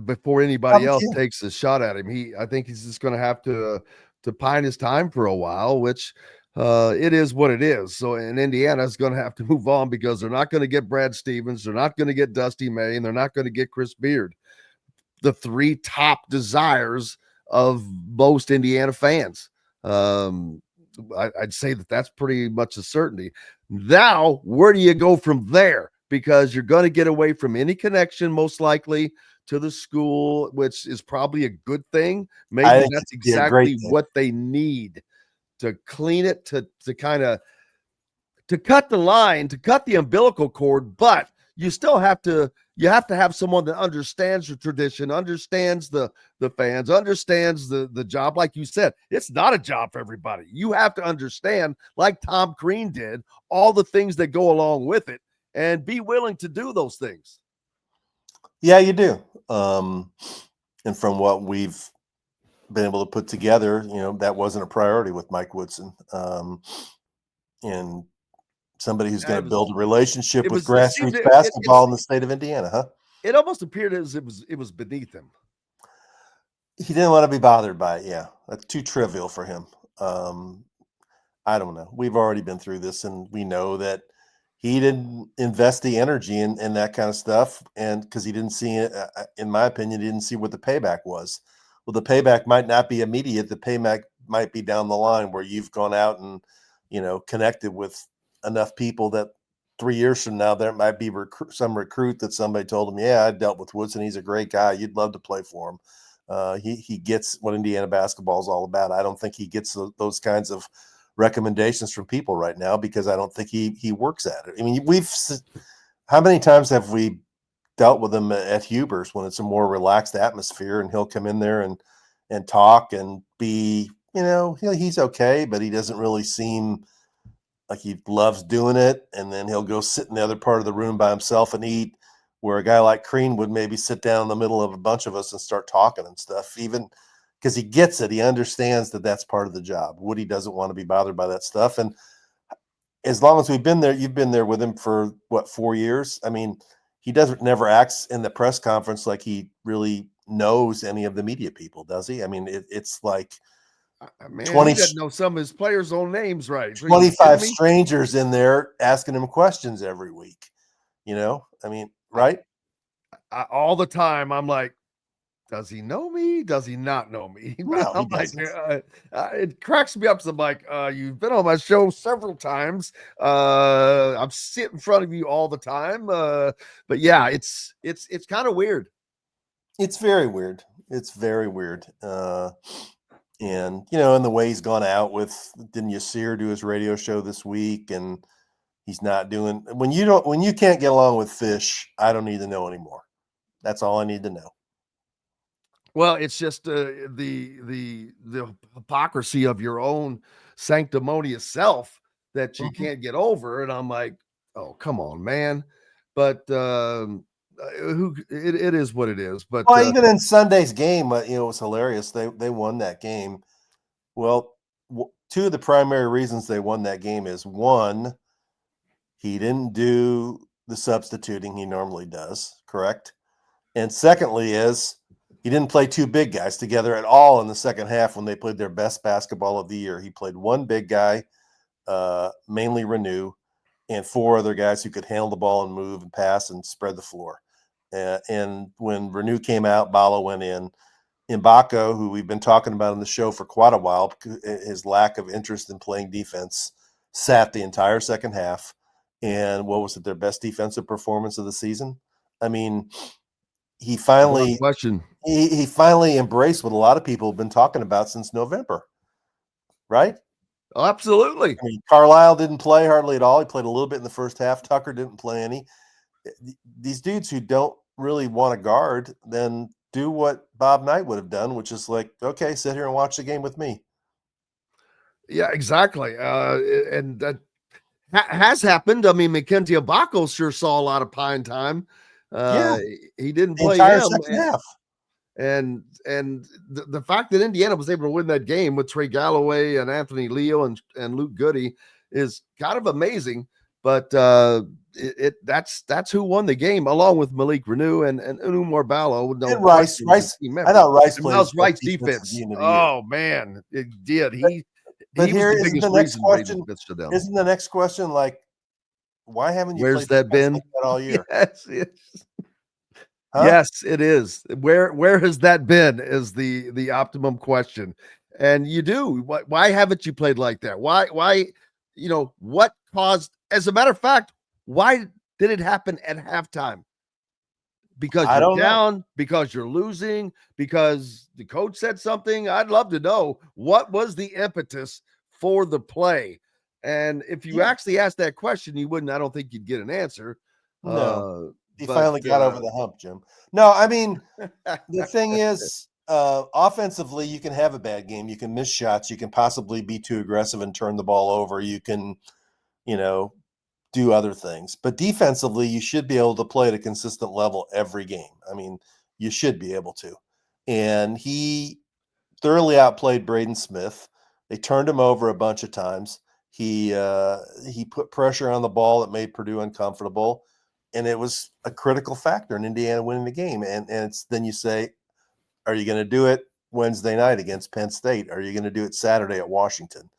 before anybody else takes a shot at him. I think he's just going to have to pine his time for a while, which it is what it is. So, and Indiana's going to have to move on because they're not going to get Brad Stevens, they're not going to get Dusty May, and they're not going to get Chris Beard. The three top desires of most Indiana fans. I'd say that's pretty much a certainty. Now, where do you go from there? Because you're going to get away from any connection, most likely, to the school, which is probably a good thing. Maybe that's exactly what they need to clean it, to kind of to cut the line, to cut the umbilical cord. But you still have to have someone that understands the tradition, understands the fans, understands the job. Like you said, it's not a job for everybody. You have to understand, like Tom Crean did, all the things that go along with it and be willing to do those things. Yeah, you do. And from what we've been able to put together, that wasn't a priority with Mike Woodson. And somebody who's going to build a relationship with grassroots basketball in the state of Indiana, huh? It almost appeared as it was beneath him. He didn't want to be bothered by it. Yeah, that's too trivial for him. I don't know. We've already been through this, and we know that he didn't invest the energy in that kind of stuff, and because he didn't see it, in my opinion, he didn't see what the payback was. Well, the payback might not be immediate. The payback might be down the line, where you've gone out and connected with enough people that 3 years from now there might be some recruit that somebody told him, yeah, I dealt with Woodson, he's a great guy, you'd love to play for him. He gets what Indiana basketball is all about. I don't think he gets those kinds of recommendations from people right now, because I don't think he works at it. I mean, how many times have we dealt with him at Huber's when it's a more relaxed atmosphere, and he'll come in there and talk and be, he's okay, but he doesn't really seem like he loves doing it. And then he'll go sit in the other part of the room by himself and eat, where a guy like Crean would maybe sit down in the middle of a bunch of us and start talking and stuff, even because he gets it. He understands that that's part of the job. Woody doesn't want to be bothered by that stuff. And as long as we've been there, you've been there with him for 4 years. I mean, he never acts in the press conference like he really knows any of the media people, does he? I mean, it's like, man, 20, he doesn't know some of his players' own names, right? 25 strangers in there asking him questions every week. I mean, right? All the time, I'm like, does he know me? Does he not know me? No, I'm like, it cracks me up. So I'm like, you've been on my show several times. I'm sitting in front of you all the time. But yeah, it's kind of weird. It's very weird. It's very weird. And, and the way he's gone out with, didn't Yasir do his radio show this week? And he's not doing, when you can't get along with Fish, I don't need to know anymore. That's all I need to know. Well, it's just the hypocrisy of your own sanctimonious self that you can't get over. And I'm like, oh, come on, man. But it is what it is. But well, even in Sunday's game, it was hilarious. They won that game. Well, two of the primary reasons they won that game is one, he didn't do the substituting he normally does, correct? And secondly is he didn't play two big guys together at all in the second half when they played their best basketball of the year. He played one big guy, mainly Renew, and four other guys who could handle the ball and move and pass and spread the floor. And when Renew came out, Balo went in. Mbako, who we've been talking about on the show for quite a while, his lack of interest in playing defense, sat the entire second half. And what was it, their best defensive performance of the season? I mean, he finally he finally embraced what a lot of people have been talking about since November, right? Oh, absolutely. I mean, Carlisle didn't play hardly at all. He played a little bit in the first half. Tucker didn't play any. These dudes who don't really want to guard, then do what Bob Knight would have done, which is like, okay, sit here and watch the game with me. Yeah, exactly. And that has happened. I mean, Mackenzie Mbako sure saw a lot of pine time. He didn't play entire him. Second half. And the fact that Indiana was able to win that game with Trey Galloway and Anthony Leo and Luke Goody is kind of amazing. But that's who won the game, along with Malik Renew and Umar Ballo. And Rice. I thought Rice played Rice defense. Oh man, it did. But he here was the is biggest the next reason question. to them. Isn't the next question like, why haven't you? Where's played that been like that all year? Yes. Huh? Yes, it is. Where has that been is the optimum question. And you do. Why haven't you played like that? Why what caused, as a matter of fact, why did it happen at halftime? Because you're down, because you're losing, because the coach said something. I'd love to know what was the impetus for the play. And if you actually asked that question, I don't think you'd get an answer. No. He finally got over the hump, Jim. No, I mean, the thing is, offensively, you can have a bad game. You can miss shots. You can possibly be too aggressive and turn the ball over. You can, do other things. But defensively, you should be able to play at a consistent level every game. I mean, you should be able to. And he thoroughly outplayed Braden Smith. They turned him over a bunch of times. He put pressure on the ball that made Purdue uncomfortable. And it was a critical factor in Indiana winning the game. And then you say, are you going to do it Wednesday night against Penn State? Are you going to do it Saturday at Washington?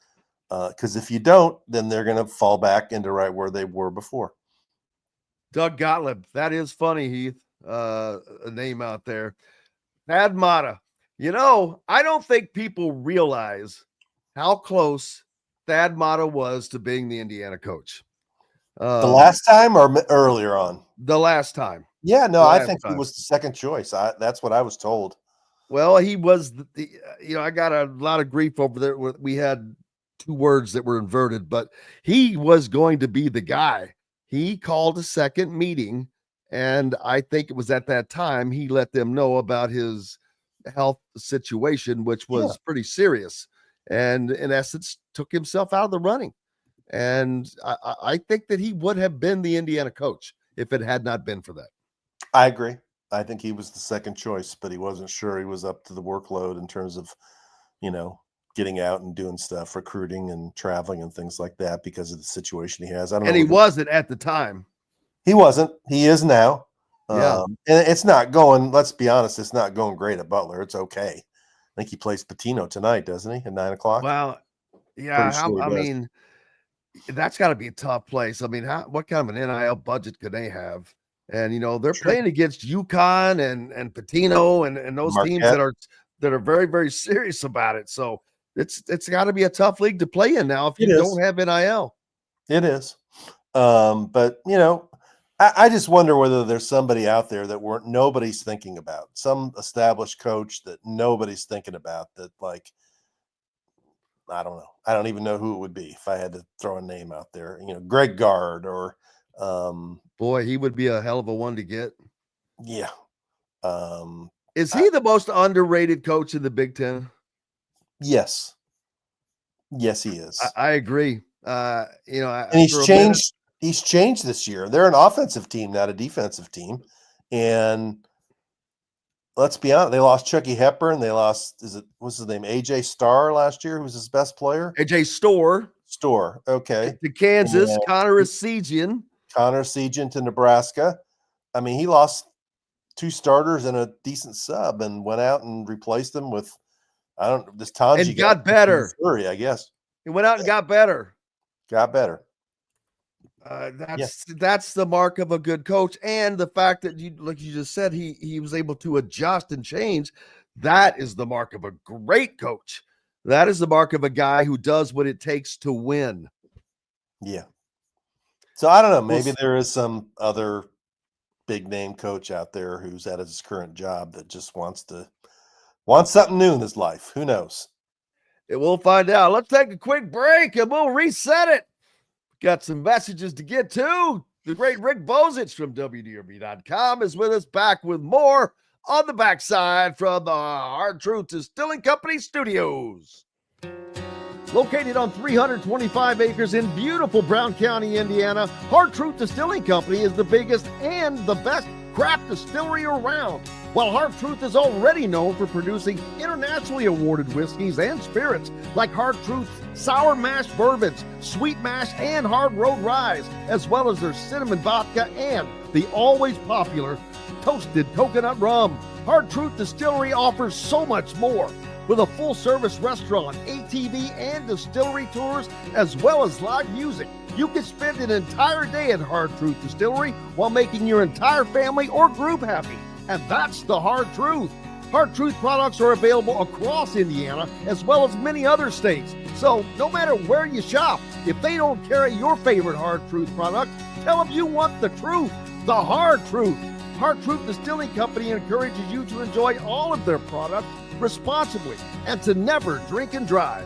Because if you don't, then they're going to fall back into right where they were before. Doug Gottlieb. That is funny, Heath. A name out there. Thad Matta. I don't think people realize how close Thad Matta was to being the Indiana coach. The last time or earlier on? The last time. Yeah, no, I think he was the second choice. That's what I was told. Well, he was I got a lot of grief over there. We had two words that were inverted, but he was going to be the guy. He called a second meeting, and I think it was at that time he let them know about his health situation, which was pretty serious, and in essence took himself out of the running. And I think that he would have been the Indiana coach if it had not been for that. I agree. I think he was the second choice, but he wasn't sure he was up to the workload in terms of, getting out and doing stuff, recruiting and traveling and things like that because of the situation he has. I don't know. And he wasn't at the time. He wasn't. He is now. Yeah. And it's not going, let's be honest, it's not going great at Butler. It's okay. I think he plays Patino tonight, doesn't he? At 9:00. Well, yeah. I mean, that's got to be a tough place. I mean, what kind of an NIL budget could they have? And they're playing against UConn and Patino and those Marquette. teams that are very, very serious about it. So it's got to be a tough league to play in now if you don't have NIL. It is. But I just wonder whether there's somebody out there that nobody's thinking about, some established coach that nobody's thinking about that, like, I don't know. I don't even know who it would be if I had to throw a name out there. Greg Gard or boy, he would be a hell of a one to get. Yeah. Is he the most underrated coach in the Big Ten? Yes. Yes, he is. I agree. And he's changed. He's changed this year. They're an offensive team, not a defensive team. And let's be honest, they lost Chucky Hepburn. They lost, what's his name? AJ Starr last year, who was his best player? AJ Storr. Okay. To Kansas, And Connor Esigian. Connor Esigian to Nebraska. I mean, he lost 2 starters and a decent sub and went out and replaced them with, this Tanji. And got better. Missouri, I guess. He went out and got better. That's the mark of a good coach, and the fact that like you just said, he was able to adjust and change. That is the mark of a great coach. That is the mark of a guy who does what it takes to win. Yeah. So I don't know. Maybe there is some other big name coach out there who's at his current job that just wants something new in his life. Who knows? We'll find out. Let's take a quick break and we'll reset it. Got some messages to get to. The great Rick Bozich from WDRB.com is with us, back with more on the backside from the Hard Truth Distilling Company studios. Located on 325 acres in beautiful Brown County, Indiana, Hard Truth Distilling Company is the biggest and the best craft distillery around. While Hard Truth is already known for producing internationally awarded whiskeys and spirits like Hard Truth's sour mash bourbons, sweet mash, and hard road rye, as well as their cinnamon vodka and the always popular toasted coconut rum. Hard Truth Distillery offers so much more. With a full-service restaurant, ATV, and distillery tours, as well as live music, you can spend an entire day at Hard Truth Distillery while making your entire family or group happy. And that's the Hard Truth. Hard Truth products are available across Indiana, as well as many other states. So no matter where you shop, if they don't carry your favorite Hard Truth product, tell them you want the truth, the Hard Truth. Hard Truth Distilling Company encourages you to enjoy all of their products responsibly and to never drink and drive.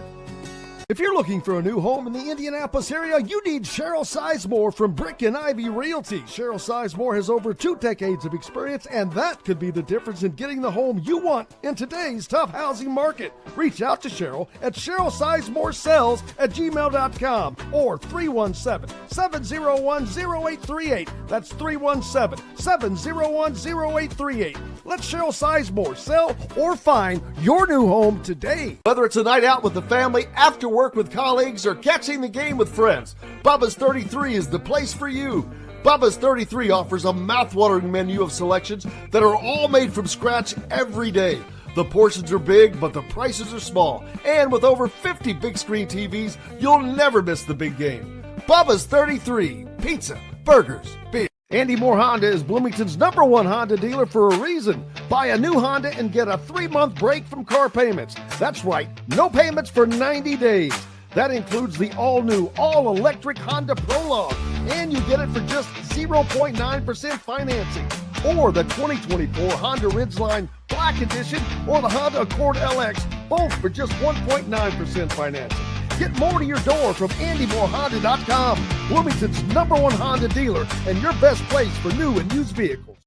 If you're looking for a new home in the Indianapolis area, you need Cheryl Sizemore from Brick and Ivy Realty. Cheryl Sizemore has over 2 decades of experience, and that could be the difference in getting the home you want in today's tough housing market. Reach out to Cheryl at CherylSizemoreSells@gmail.com or 317-701-0838. That's 317-701-0838. Let Cheryl Sizemore sell or find your new home today. Whether it's a night out with the family, after work with colleagues, or catching the game with friends, Bubba's 33 is the place for you. Bubba's 33 offers a mouthwatering menu of selections that are all made from scratch every day. The portions are big, but the prices are small. And with over 50 big screen TVs, you'll never miss the big game. Bubba's 33, pizza, burgers, beer. Andy Moore Honda is Bloomington's #1 Honda dealer for a reason. Buy a new Honda and get a 3-month break from car payments. That's right, no payments for 90 days. That includes the all-new, all-electric Honda Prologue, and you get it for just 0.9% financing. Or the 2024 Honda Ridgeline Black Edition or the Honda Accord LX, both for just 1.9% financing. Get more to your door from AndyMooreHonda.com, Bloomington's #1 Honda dealer and your best place for new and used vehicles.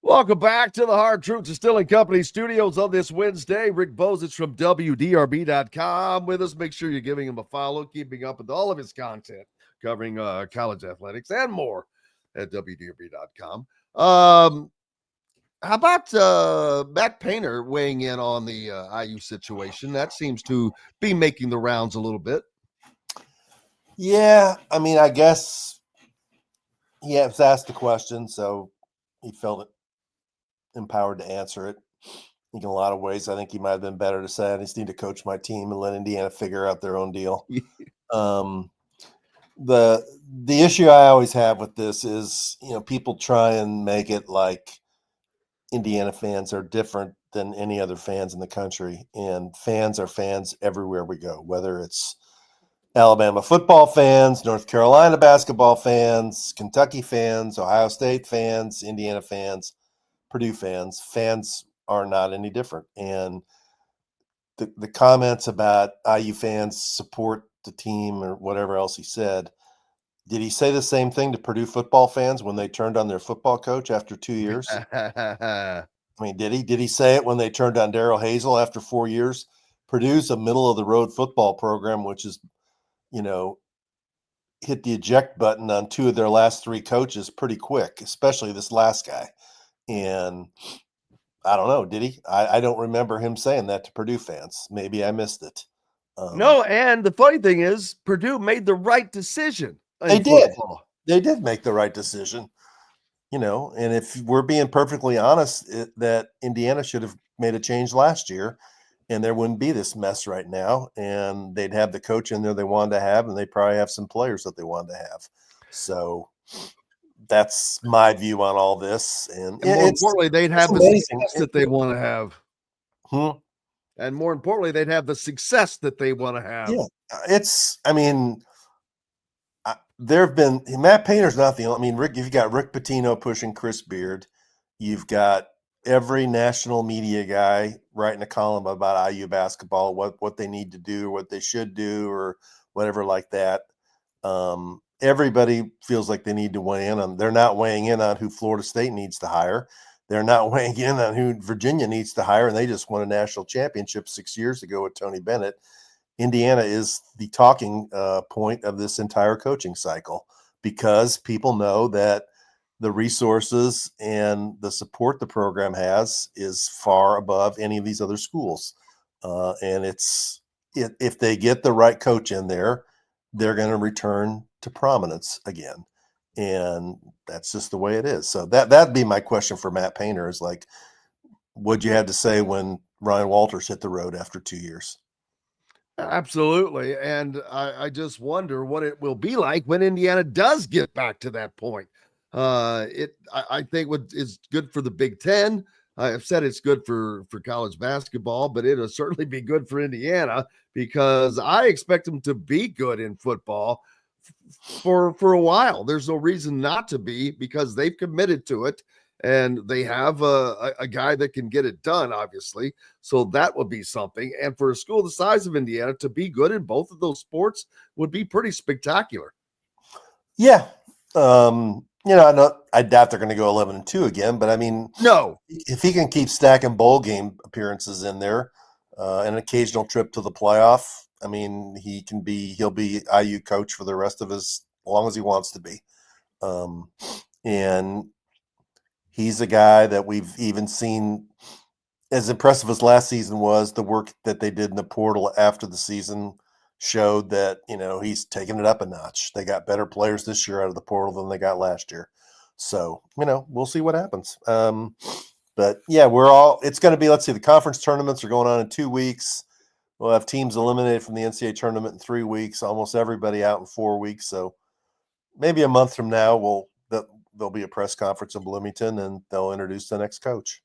Welcome back to the Hard Truth Distilling Company studios on this Wednesday. Rick Bozich from WDRB.com with us. Make sure you're giving him a follow, keeping up with all of his content, covering college athletics and more at WDRB.com. How about Matt Painter weighing in on the IU situation? That seems to be making the rounds a little bit. Yeah, I mean, I guess he was asked the question, so he felt empowered to answer it. I think in a lot of ways, I think he might have been better to say, I just need to coach my team and let Indiana figure out their own deal. The issue I always have with this is, people try and make it like Indiana fans are different than any other fans in the country, and fans are fans everywhere we go, whether it's Alabama football fans, North Carolina basketball fans, Kentucky fans, Ohio State fans, Indiana fans, Purdue fans. Fans are not any different. And the comments about IU fans support the team or whatever else he said, did he say the same thing to Purdue football fans when they turned on their football coach after 2 years? I mean, did he? Did he say it when they turned on Darrell Hazel after 4 years? Purdue's a middle-of-the-road football program, which is, hit the eject button on 2 of their last 3 coaches pretty quick, especially this last guy. And I don't know, did he? I don't remember him saying that to Purdue fans. Maybe I missed it. No, and the funny thing is, Purdue made the right decision They in did. football. They did make the right decision. And if we're being perfectly honest, that Indiana should have made a change last year, and there wouldn't be this mess right now. And they'd have the coach in there they wanted to have, and they probably have some players that they wanted to have. So that's my view on all this. And more importantly, they'd have the success that they want to have. And more importantly, they'd have the success that they want to have. Yeah, there have been Matt Painter's not the only. Rick, you've got Rick Pitino pushing Chris Beard. You've got every national media guy writing a column about IU basketball, what they need to do, what they should do, or whatever like that. Everybody feels like they need to weigh in on. They're not weighing in on who Florida State needs to hire. They're not weighing in on who Virginia needs to hire, and they just won a national championship 6 years ago with Tony Bennett. Indiana is the talking point of this entire coaching cycle because people know that the resources and the support the program has is far above any of these other schools. And if they get the right coach in there, they're going to return to prominence again. And that's just the way it is. So that'd be my question for Matt Painter is like, what'd you have to say when Ryan Walters hit the road after 2 years? Absolutely. And I just wonder what it will be like when Indiana does get back to that point. I think what is good for the Big Ten. I've said it's good for college basketball, but it'll certainly be good for Indiana because I expect them to be good in football for a while. There's no reason not to be because they've committed to it. And they have a guy that can get it done, obviously. So that would be something. And for a school the size of Indiana to be good in both of those sports would be pretty spectacular. Yeah. I doubt they're going to go 11-2 again, but no. If he can keep stacking bowl game appearances in there, an occasional trip to the playoff, he'll be IU coach for the rest of as long as he wants to be. And he's a guy that we've even seen, as impressive as last season was, the work that they did in the portal after the season showed that, he's taking it up a notch. They got better players this year out of the portal than they got last year. So, we'll see what happens. But yeah, it's going to be, let's see, the conference tournaments are going on in 2 weeks. We'll have teams eliminated from the NCAA tournament in 3 weeks, almost everybody out in 4 weeks. So maybe a month from now, there'll be a press conference in Bloomington and they'll introduce the next coach.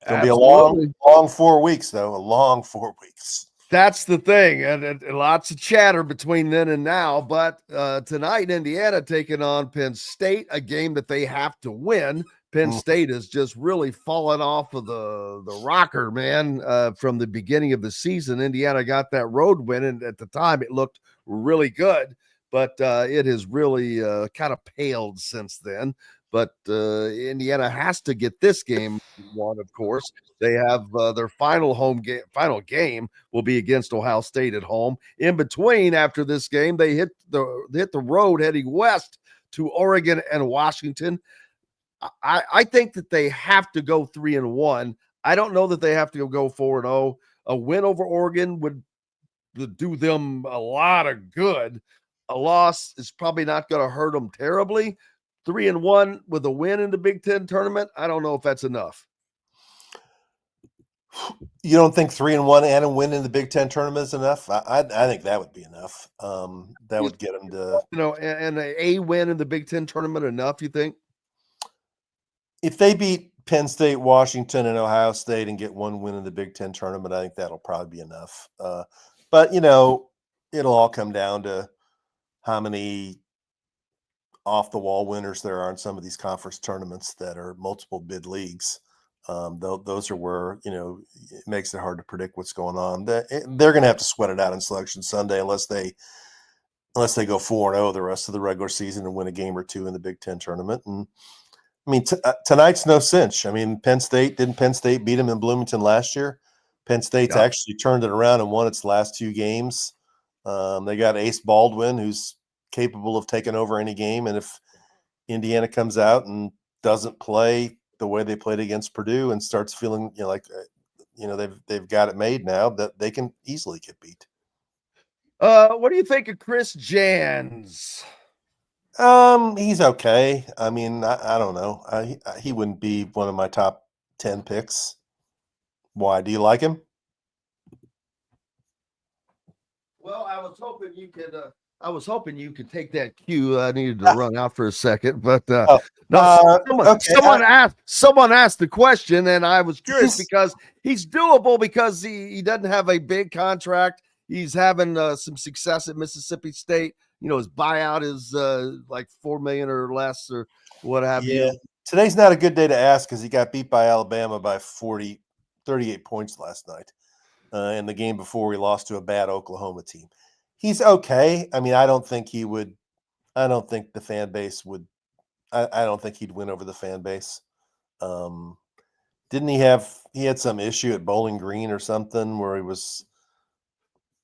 It'll be a long 4 weeks, though. A long 4 weeks. That's the thing. And lots of chatter between then and now. But tonight, Indiana taking on Penn State, a game that they have to win. Penn State has just really fallen off of the rocker, man, from the beginning of the season. Indiana got that road win, and at the time it looked really good. But it has really kind of paled since then. But Indiana has to get this game won, of course. They have their final game will be against Ohio State at home. In between, after this game, they hit the road heading west to Oregon and Washington. I think that they have to go 3-1. I don't know that they have to go 4-0. A win over Oregon would do them a lot of good. A loss is probably not going to hurt them terribly. 3-1 with a win in the Big Ten tournament, I don't know if that's enough. You don't think 3-1 and a win in the Big Ten tournament is enough? I think that would be enough. That would get them to, and a win in the Big Ten tournament enough, you think? If they beat Penn State, Washington, and Ohio State and get one win in the Big Ten tournament, I think that'll probably be enough. But, it'll all come down to how many off-the-wall winners there are in some of these conference tournaments that are multiple bid leagues. Those are where, it makes it hard to predict what's going on. They're going to have to sweat it out in Selection Sunday unless they go 4-0 the rest of the regular season and win a game or two in the Big Ten tournament. And tonight's no cinch. Penn State beat them in Bloomington last year? Penn State's actually turned it around and won its last 2 games. They got Ace Baldwin, who's capable of taking over any game. And if Indiana comes out and doesn't play the the way they played against Purdue and starts feeling, like, they've got it made now that they can easily get beat. What do you think of Chris Jans? He's okay. I mean, I don't know. He wouldn't be one of my top 10 picks. Why? Do you like him? Well, I was hoping you could take that cue. I needed to run out for a second, but someone asked the question, and I was curious because he's doable because he doesn't have a big contract. He's having some success at Mississippi State. His buyout is like $4 million or less, or what have you. Today's not a good day to ask because he got beat by Alabama by 38 points last night. In the game before we lost to a bad Oklahoma team. He's okay. I mean, I don't think the fan base would, I don't think he'd win over the fan base. Didn't he had some issue at Bowling Green or something where he was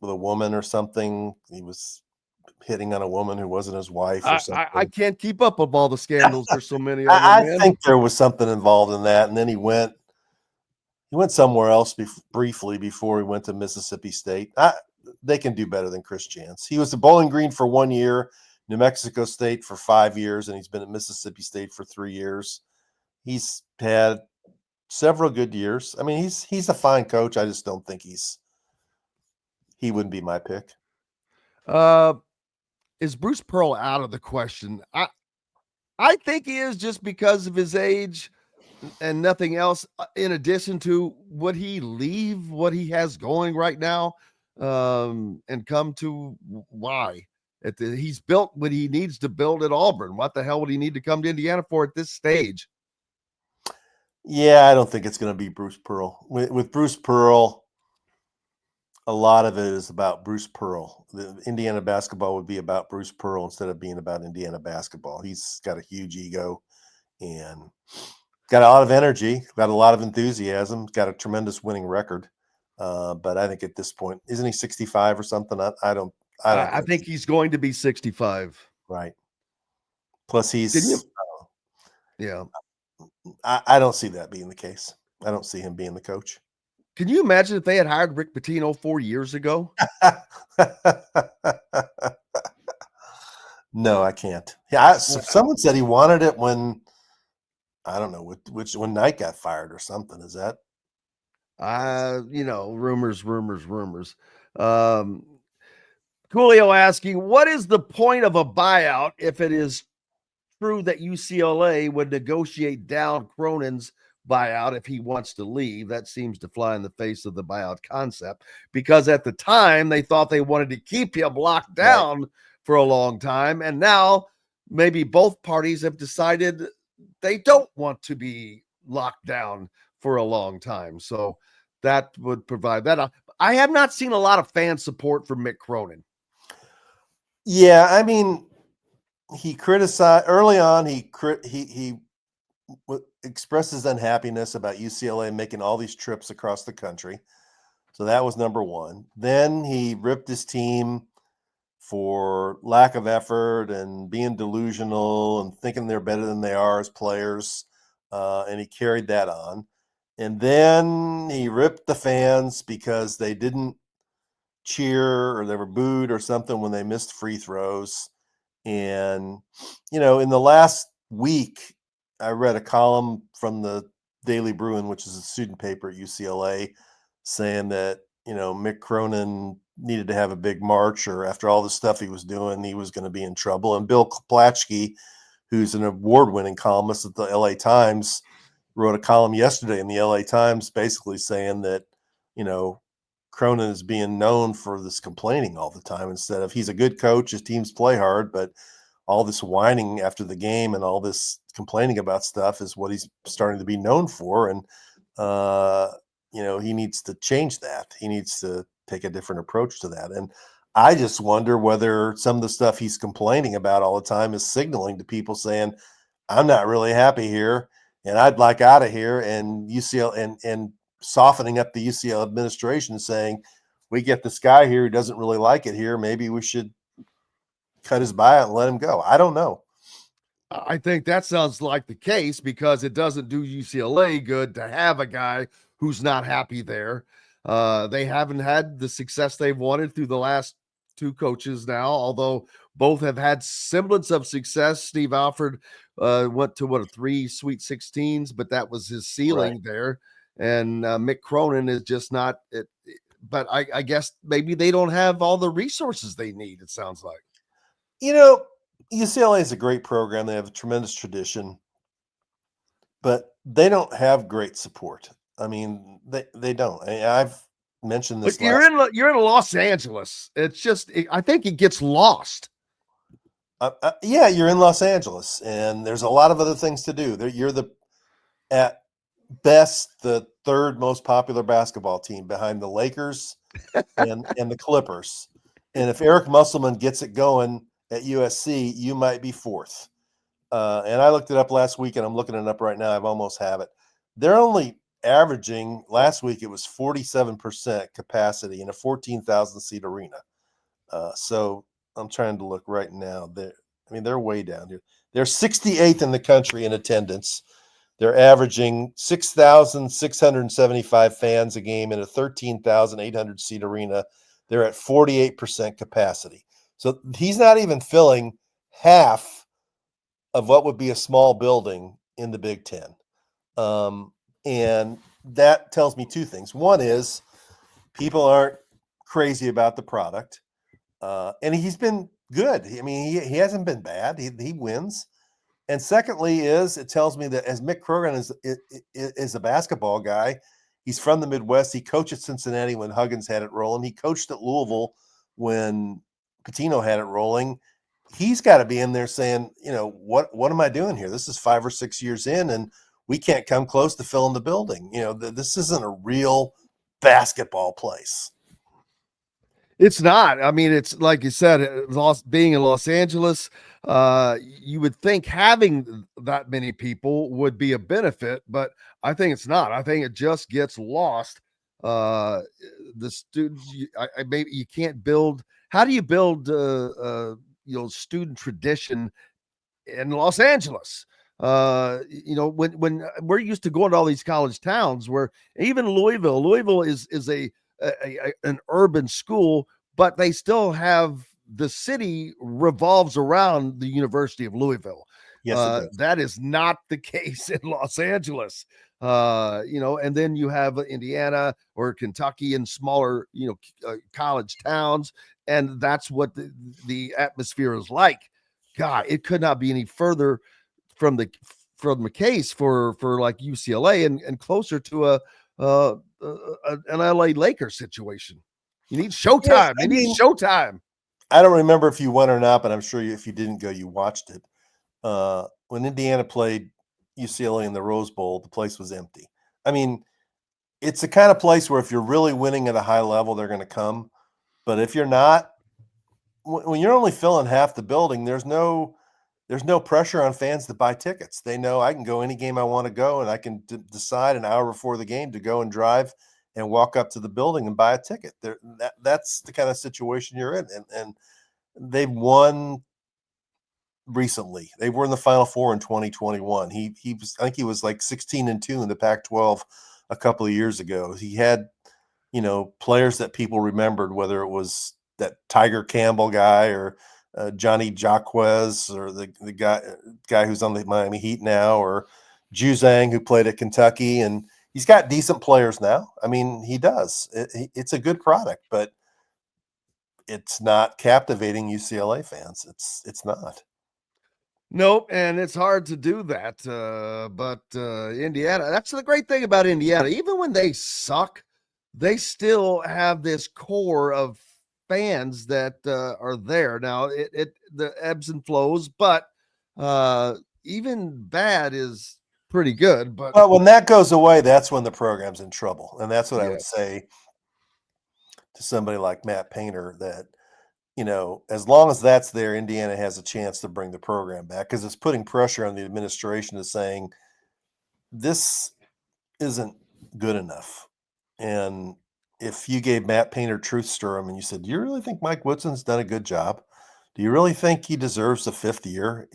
with a woman or something. He was hitting on a woman who wasn't his wife or something. I can't keep up with all the scandals. There's so many of them. I think there was something involved in that. And then he went somewhere else briefly before he went to Mississippi State. They can do better than Chris Jans. He was at Bowling Green for 1 year, New Mexico State for 5 years, and he's been at Mississippi State for 3 years. He's had several good years. I mean, he's a fine coach. I just don't think he wouldn't be my pick. Is Bruce Pearl out of the question? I think he is, just because of his age and nothing else, in addition to what he has going right now, and come to why he's built what he needs to build at Auburn. What the hell would he need to come to Indiana for at this stage? Yeah, I don't think it's going to be Bruce Pearl. With Bruce Pearl, a lot of it is about Bruce Pearl. The Indiana basketball would be about Bruce Pearl instead of being about Indiana basketball. He's got a huge ego and got a lot of energy, got a lot of enthusiasm, got a tremendous winning record. But I think at this point, isn't he 65 or something? I think he's going to be 65. Right. Plus he's, yeah. I don't see that being the case. I don't see him being the coach. Can you imagine if they had hired Rick Pitino 4 years ago? No, I can't. Yeah, someone said he wanted it when, I don't know, when Knight got fired or something. Is that? Rumors. Coolio asking, what is the point of a buyout if it is true that UCLA would negotiate down Cronin's buyout if he wants to leave? That seems to fly in the face of the buyout concept, because at the time they thought they wanted to keep him locked down for a long time, and now maybe both parties have decided they don't want to be locked down for a long time. So that would provide that. I have not seen a lot of fan support for Mick Cronin. Yeah, I mean, he criticized early on. He expresses unhappiness about UCLA making all these trips across the country. So that was number one. Then he ripped his team for lack of effort and being delusional and thinking they're better than they are as players. And he carried that on. And then he ripped the fans because they didn't cheer or they were booed or something when they missed free throws. And, in the last week, I read a column from the Daily Bruin, which is a student paper at UCLA, saying that, Mick Cronin needed to have a big march, or after all the stuff he was doing, he was going to be in trouble. And Bill Plaschke, who's an award-winning columnist at the LA Times, wrote a column yesterday in the LA Times basically saying that, Cronin is being known for this complaining all the time instead of, he's a good coach, his teams play hard, but all this whining after the game and all this complaining about stuff is what he's starting to be known for. And, he needs to change that. He needs to take a different approach to that. And I just wonder whether some of the stuff he's complaining about all the time is signaling to people saying, I'm not really happy here and I'd like out of here. And UCLA and softening up the UCLA administration, saying, we get this guy here who doesn't really like it here. Maybe we should cut his buyout and let him go. I don't know. I think that sounds like the case because it doesn't do UCLA good to have a guy who's not happy there. They haven't had the success they've wanted through the last two coaches now, although both have had semblance of success. Steve Alford went to a 3 Sweet 16s, but that was his ceiling there. And Mick Cronin is just not it. But I guess maybe they don't have all the resources they need, it sounds like. UCLA is a great program. They have a tremendous tradition, but they don't have great support. I mean, they don't. I've mentioned this. But you're in Los Angeles. It's just I think it gets lost. Yeah, you're in Los Angeles, and there's a lot of other things to do. You're at best the third most popular basketball team behind the Lakers and the Clippers. And if Eric Musselman gets it going at USC, you might be fourth. And I looked it up last week, and I'm looking it up right now. I've almost have it. They're only averaging, last week it was 47% capacity in a 14,000 seat arena. So I'm trying to look right now. They're way down here. They're 68th in the country in attendance. They're averaging 6,675 fans a game in a 13,800 seat arena. They're at 48% capacity. So he's not even filling half of what would be a small building in the Big Ten. And that tells me two things. One is people aren't crazy about the product. And he's been good. I mean, he hasn't been bad. He wins. And secondly is it tells me that as Mick Cronin is a basketball guy, he's from the Midwest. He coached at Cincinnati when Huggins had it rolling. He coached at Louisville when Pitino had it rolling. He's got to be in there saying, what am I doing here? This is 5 or 6 years in, and we can't come close to filling the building. This isn't a real basketball place. It's not. I mean, it's like you said, being in Los Angeles, you would think having that many people would be a benefit, but I think it's not. I think it just gets lost. The students, maybe you can't build. How do you build, student tradition in Los Angeles? When we're used to going to all these college towns, where even Louisville is an urban school, but they still have the city revolves around the University of Louisville. Yes, it does. That is not the case in Los Angeles. And then you have Indiana or Kentucky and smaller, college towns, and that's what the atmosphere is like. God, it could not be any further from the case for like UCLA and closer to an LA Lakers situation. You need showtime. You need showtime. I don't remember if you went or not, but I'm sure if you didn't go, you watched it. When Indiana played UCLA in the Rose Bowl, the place was empty. I mean, it's the kind of place where if you're really winning at a high level, they're going to come. But if you're not, when you're only filling half the building, there's no pressure on fans to buy tickets. They know I can go any game I want to go, and I can decide an hour before the game to go and drive and walk up to the building and buy a ticket. That's the kind of situation you're in. And they've won recently. They were in the Final Four in 2021. I think he was like 16-2 in the Pac-12 a couple of years ago. He had, players that people remembered, whether it was that Tiger Campbell guy or Johnny Jaquez or the guy who's on the Miami Heat now, or Juzang, who played at Kentucky. And he's got decent players now. I mean, he does. It's a good product, but it's not captivating UCLA fans. It's not. Nope, and it's hard to do that. But Indiana, that's the great thing about Indiana. Even when they suck, they still have this core of fans that are there. Now, the ebbs and flows, but even bad is pretty good. But when that goes away, that's when the program's in trouble. And that's what I would say to somebody like Matt Painter, that as long as that's there, Indiana has a chance to bring the program back, because it's putting pressure on the administration to saying this isn't good enough. And if you gave Matt Painter truth serum and you said, do you really think Mike Woodson's done a good job? Do you really think he deserves the 5th year?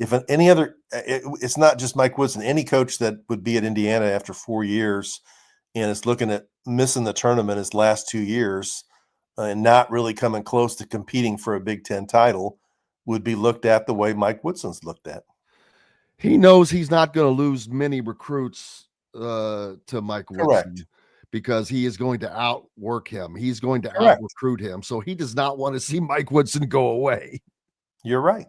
It's not just Mike Woodson. Any coach that would be at Indiana after 4 years and is looking at missing the tournament his last 2 years and not really coming close to competing for a Big Ten title would be looked at the way Mike Woodson's looked at. He knows he's not going to lose many recruits to Mike Woodson. Correct. Because he is going to outwork him. He's going to Correct. out-recruit him. So he does not want to see Mike Woodson go away. You're right.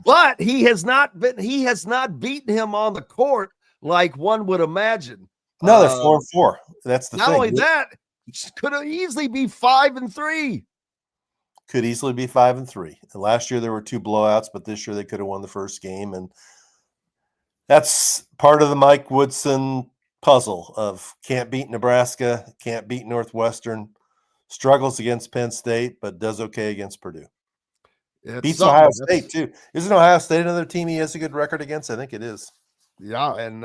But he has not beaten him on the court like one would imagine. No, they're 4-4. That's the thing. Not only that, could easily be 5-3. Could easily be 5-3. And last year there were 2 blowouts, but this year they could have won the first game. And that's part of the Mike Woodson puzzle of can't beat Nebraska, can't beat Northwestern, struggles against Penn State, but does okay against Purdue. Beats Ohio State too. Isn't Ohio State another team he has a good record against? I think it is. Yeah, and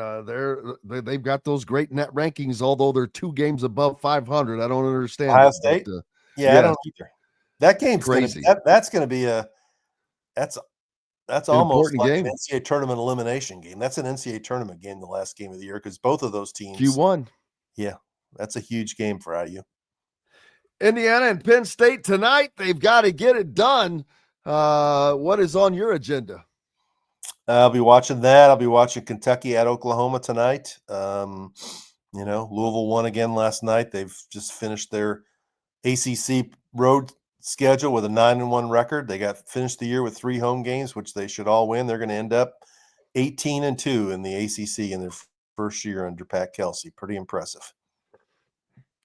they've got those great net rankings, although they're 2 games above 500. I don't understand Ohio State. But, I don't either. That game's crazy. That's going to be that's almost like game. an NCAA tournament elimination game. That's an NCAA tournament game, the last game of the year, because both of those teams. Q1. Yeah, that's a huge game for IU. Indiana and Penn State tonight. They've got to get it done. What is on your agenda? I'll be watching that. I'll be watching Kentucky at Oklahoma tonight. Louisville won again last night. They've just finished their ACC road schedule with a 9-1 record. They finished the year with 3 home games, which they should all win. They're going to end up 18-2 in the ACC in their first year under Pat Kelsey. Pretty impressive.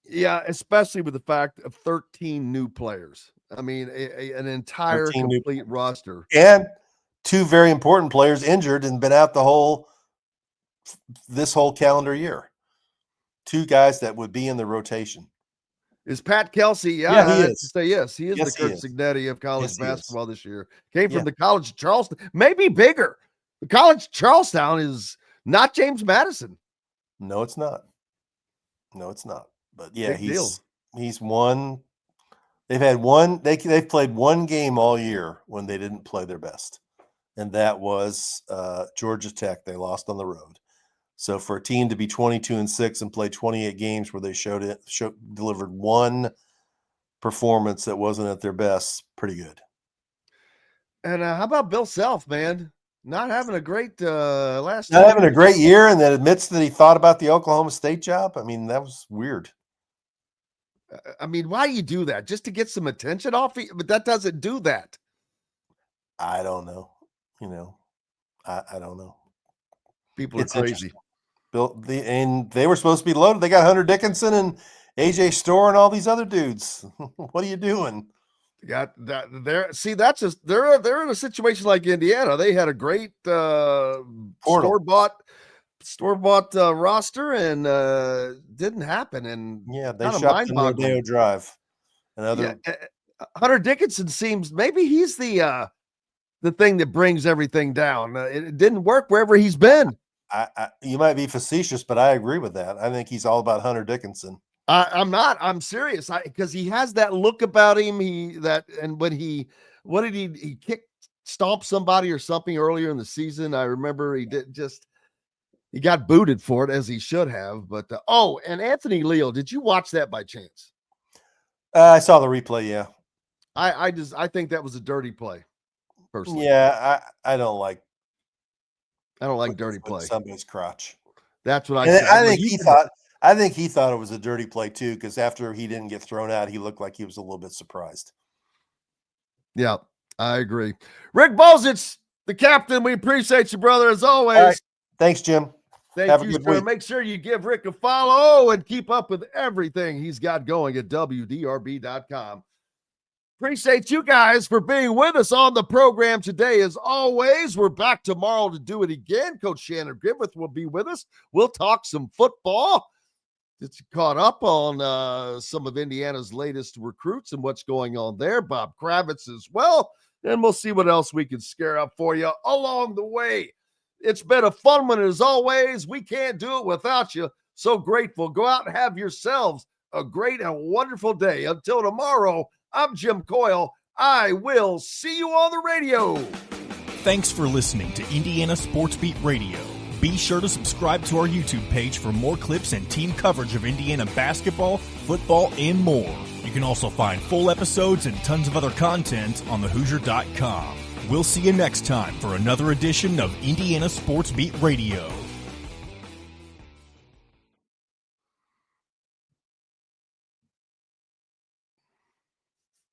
Yeah, especially with the fact of 13 new players. I mean, an entire complete roster. And 2 very important players injured and been out this whole calendar year. 2 guys that would be in the rotation. Is Pat Kelsey? Yeah, he is. Say yes. He is Yes, the Kurt Signetti of college basketball this year. Came from the College of Charleston, maybe bigger. The College of Charlestown is not James Madison. No, it's not. But yeah, he's won. They've had one. They've played 1 game all year when they didn't play their best, and that was Georgia Tech. They lost on the road. So for a team to be 22-6 and play 28 games where they delivered 1 performance that wasn't at their best, pretty good. And how about Bill Self, man? Not having a great Not having a great year, and then admits that he thought about the Oklahoma State job. I mean, that was weird. I mean, why do you do that? Just to get some attention off you? But that doesn't do that. I don't know. I don't know. People are crazy. And they were supposed to be loaded. They got Hunter Dickinson and AJ Storr and all these other dudes. What are you doing? Got that there. See, that's just they're in a situation like Indiana. They had a great store-bought roster and didn't happen. And they shot the Rodeo Drive. Hunter Dickinson seems maybe he's the thing that brings everything down. It didn't work wherever he's been. You might be facetious, but I agree with that. I think he's all about Hunter Dickinson. I'm not. I'm serious. Because he has that look about him. He stomped somebody or something earlier in the season. I remember he got booted for it, as he should have. But and Anthony Leal, did you watch that by chance? I saw the replay. Yeah, I think that was a dirty play. Personally, yeah, I don't like dirty play. Somebody's crotch. That's what I said. I think he thought it was a dirty play too, because after he didn't get thrown out, he looked like he was a little bit surprised. Yeah, I agree. Rick Bozich, the captain, we appreciate you, brother, as always. All right. Thanks, Jim. Thank you, sir. Make sure you give Rick a follow and keep up with everything he's got going at WDRB.com. Appreciate you guys for being with us on the program today. As always, we're back tomorrow to do it again. Coach Shannon Griffith will be with us. We'll talk some football. It's caught up on some of Indiana's latest recruits and what's going on there. Bob Kravitz as well. And we'll see what else we can scare up for you along the way. It's been a fun one as always. We can't do it without you. So grateful. Go out and have yourselves a great and wonderful day. Until tomorrow, I'm Jim Coyle. I will see you on the radio. Thanks for listening to Indiana Sports Beat Radio. Be sure to subscribe to our YouTube page for more clips and team coverage of Indiana basketball, football, and more. You can also find full episodes and tons of other content on thehoosier.com. We'll see you next time for another edition of Indiana Sports Beat Radio.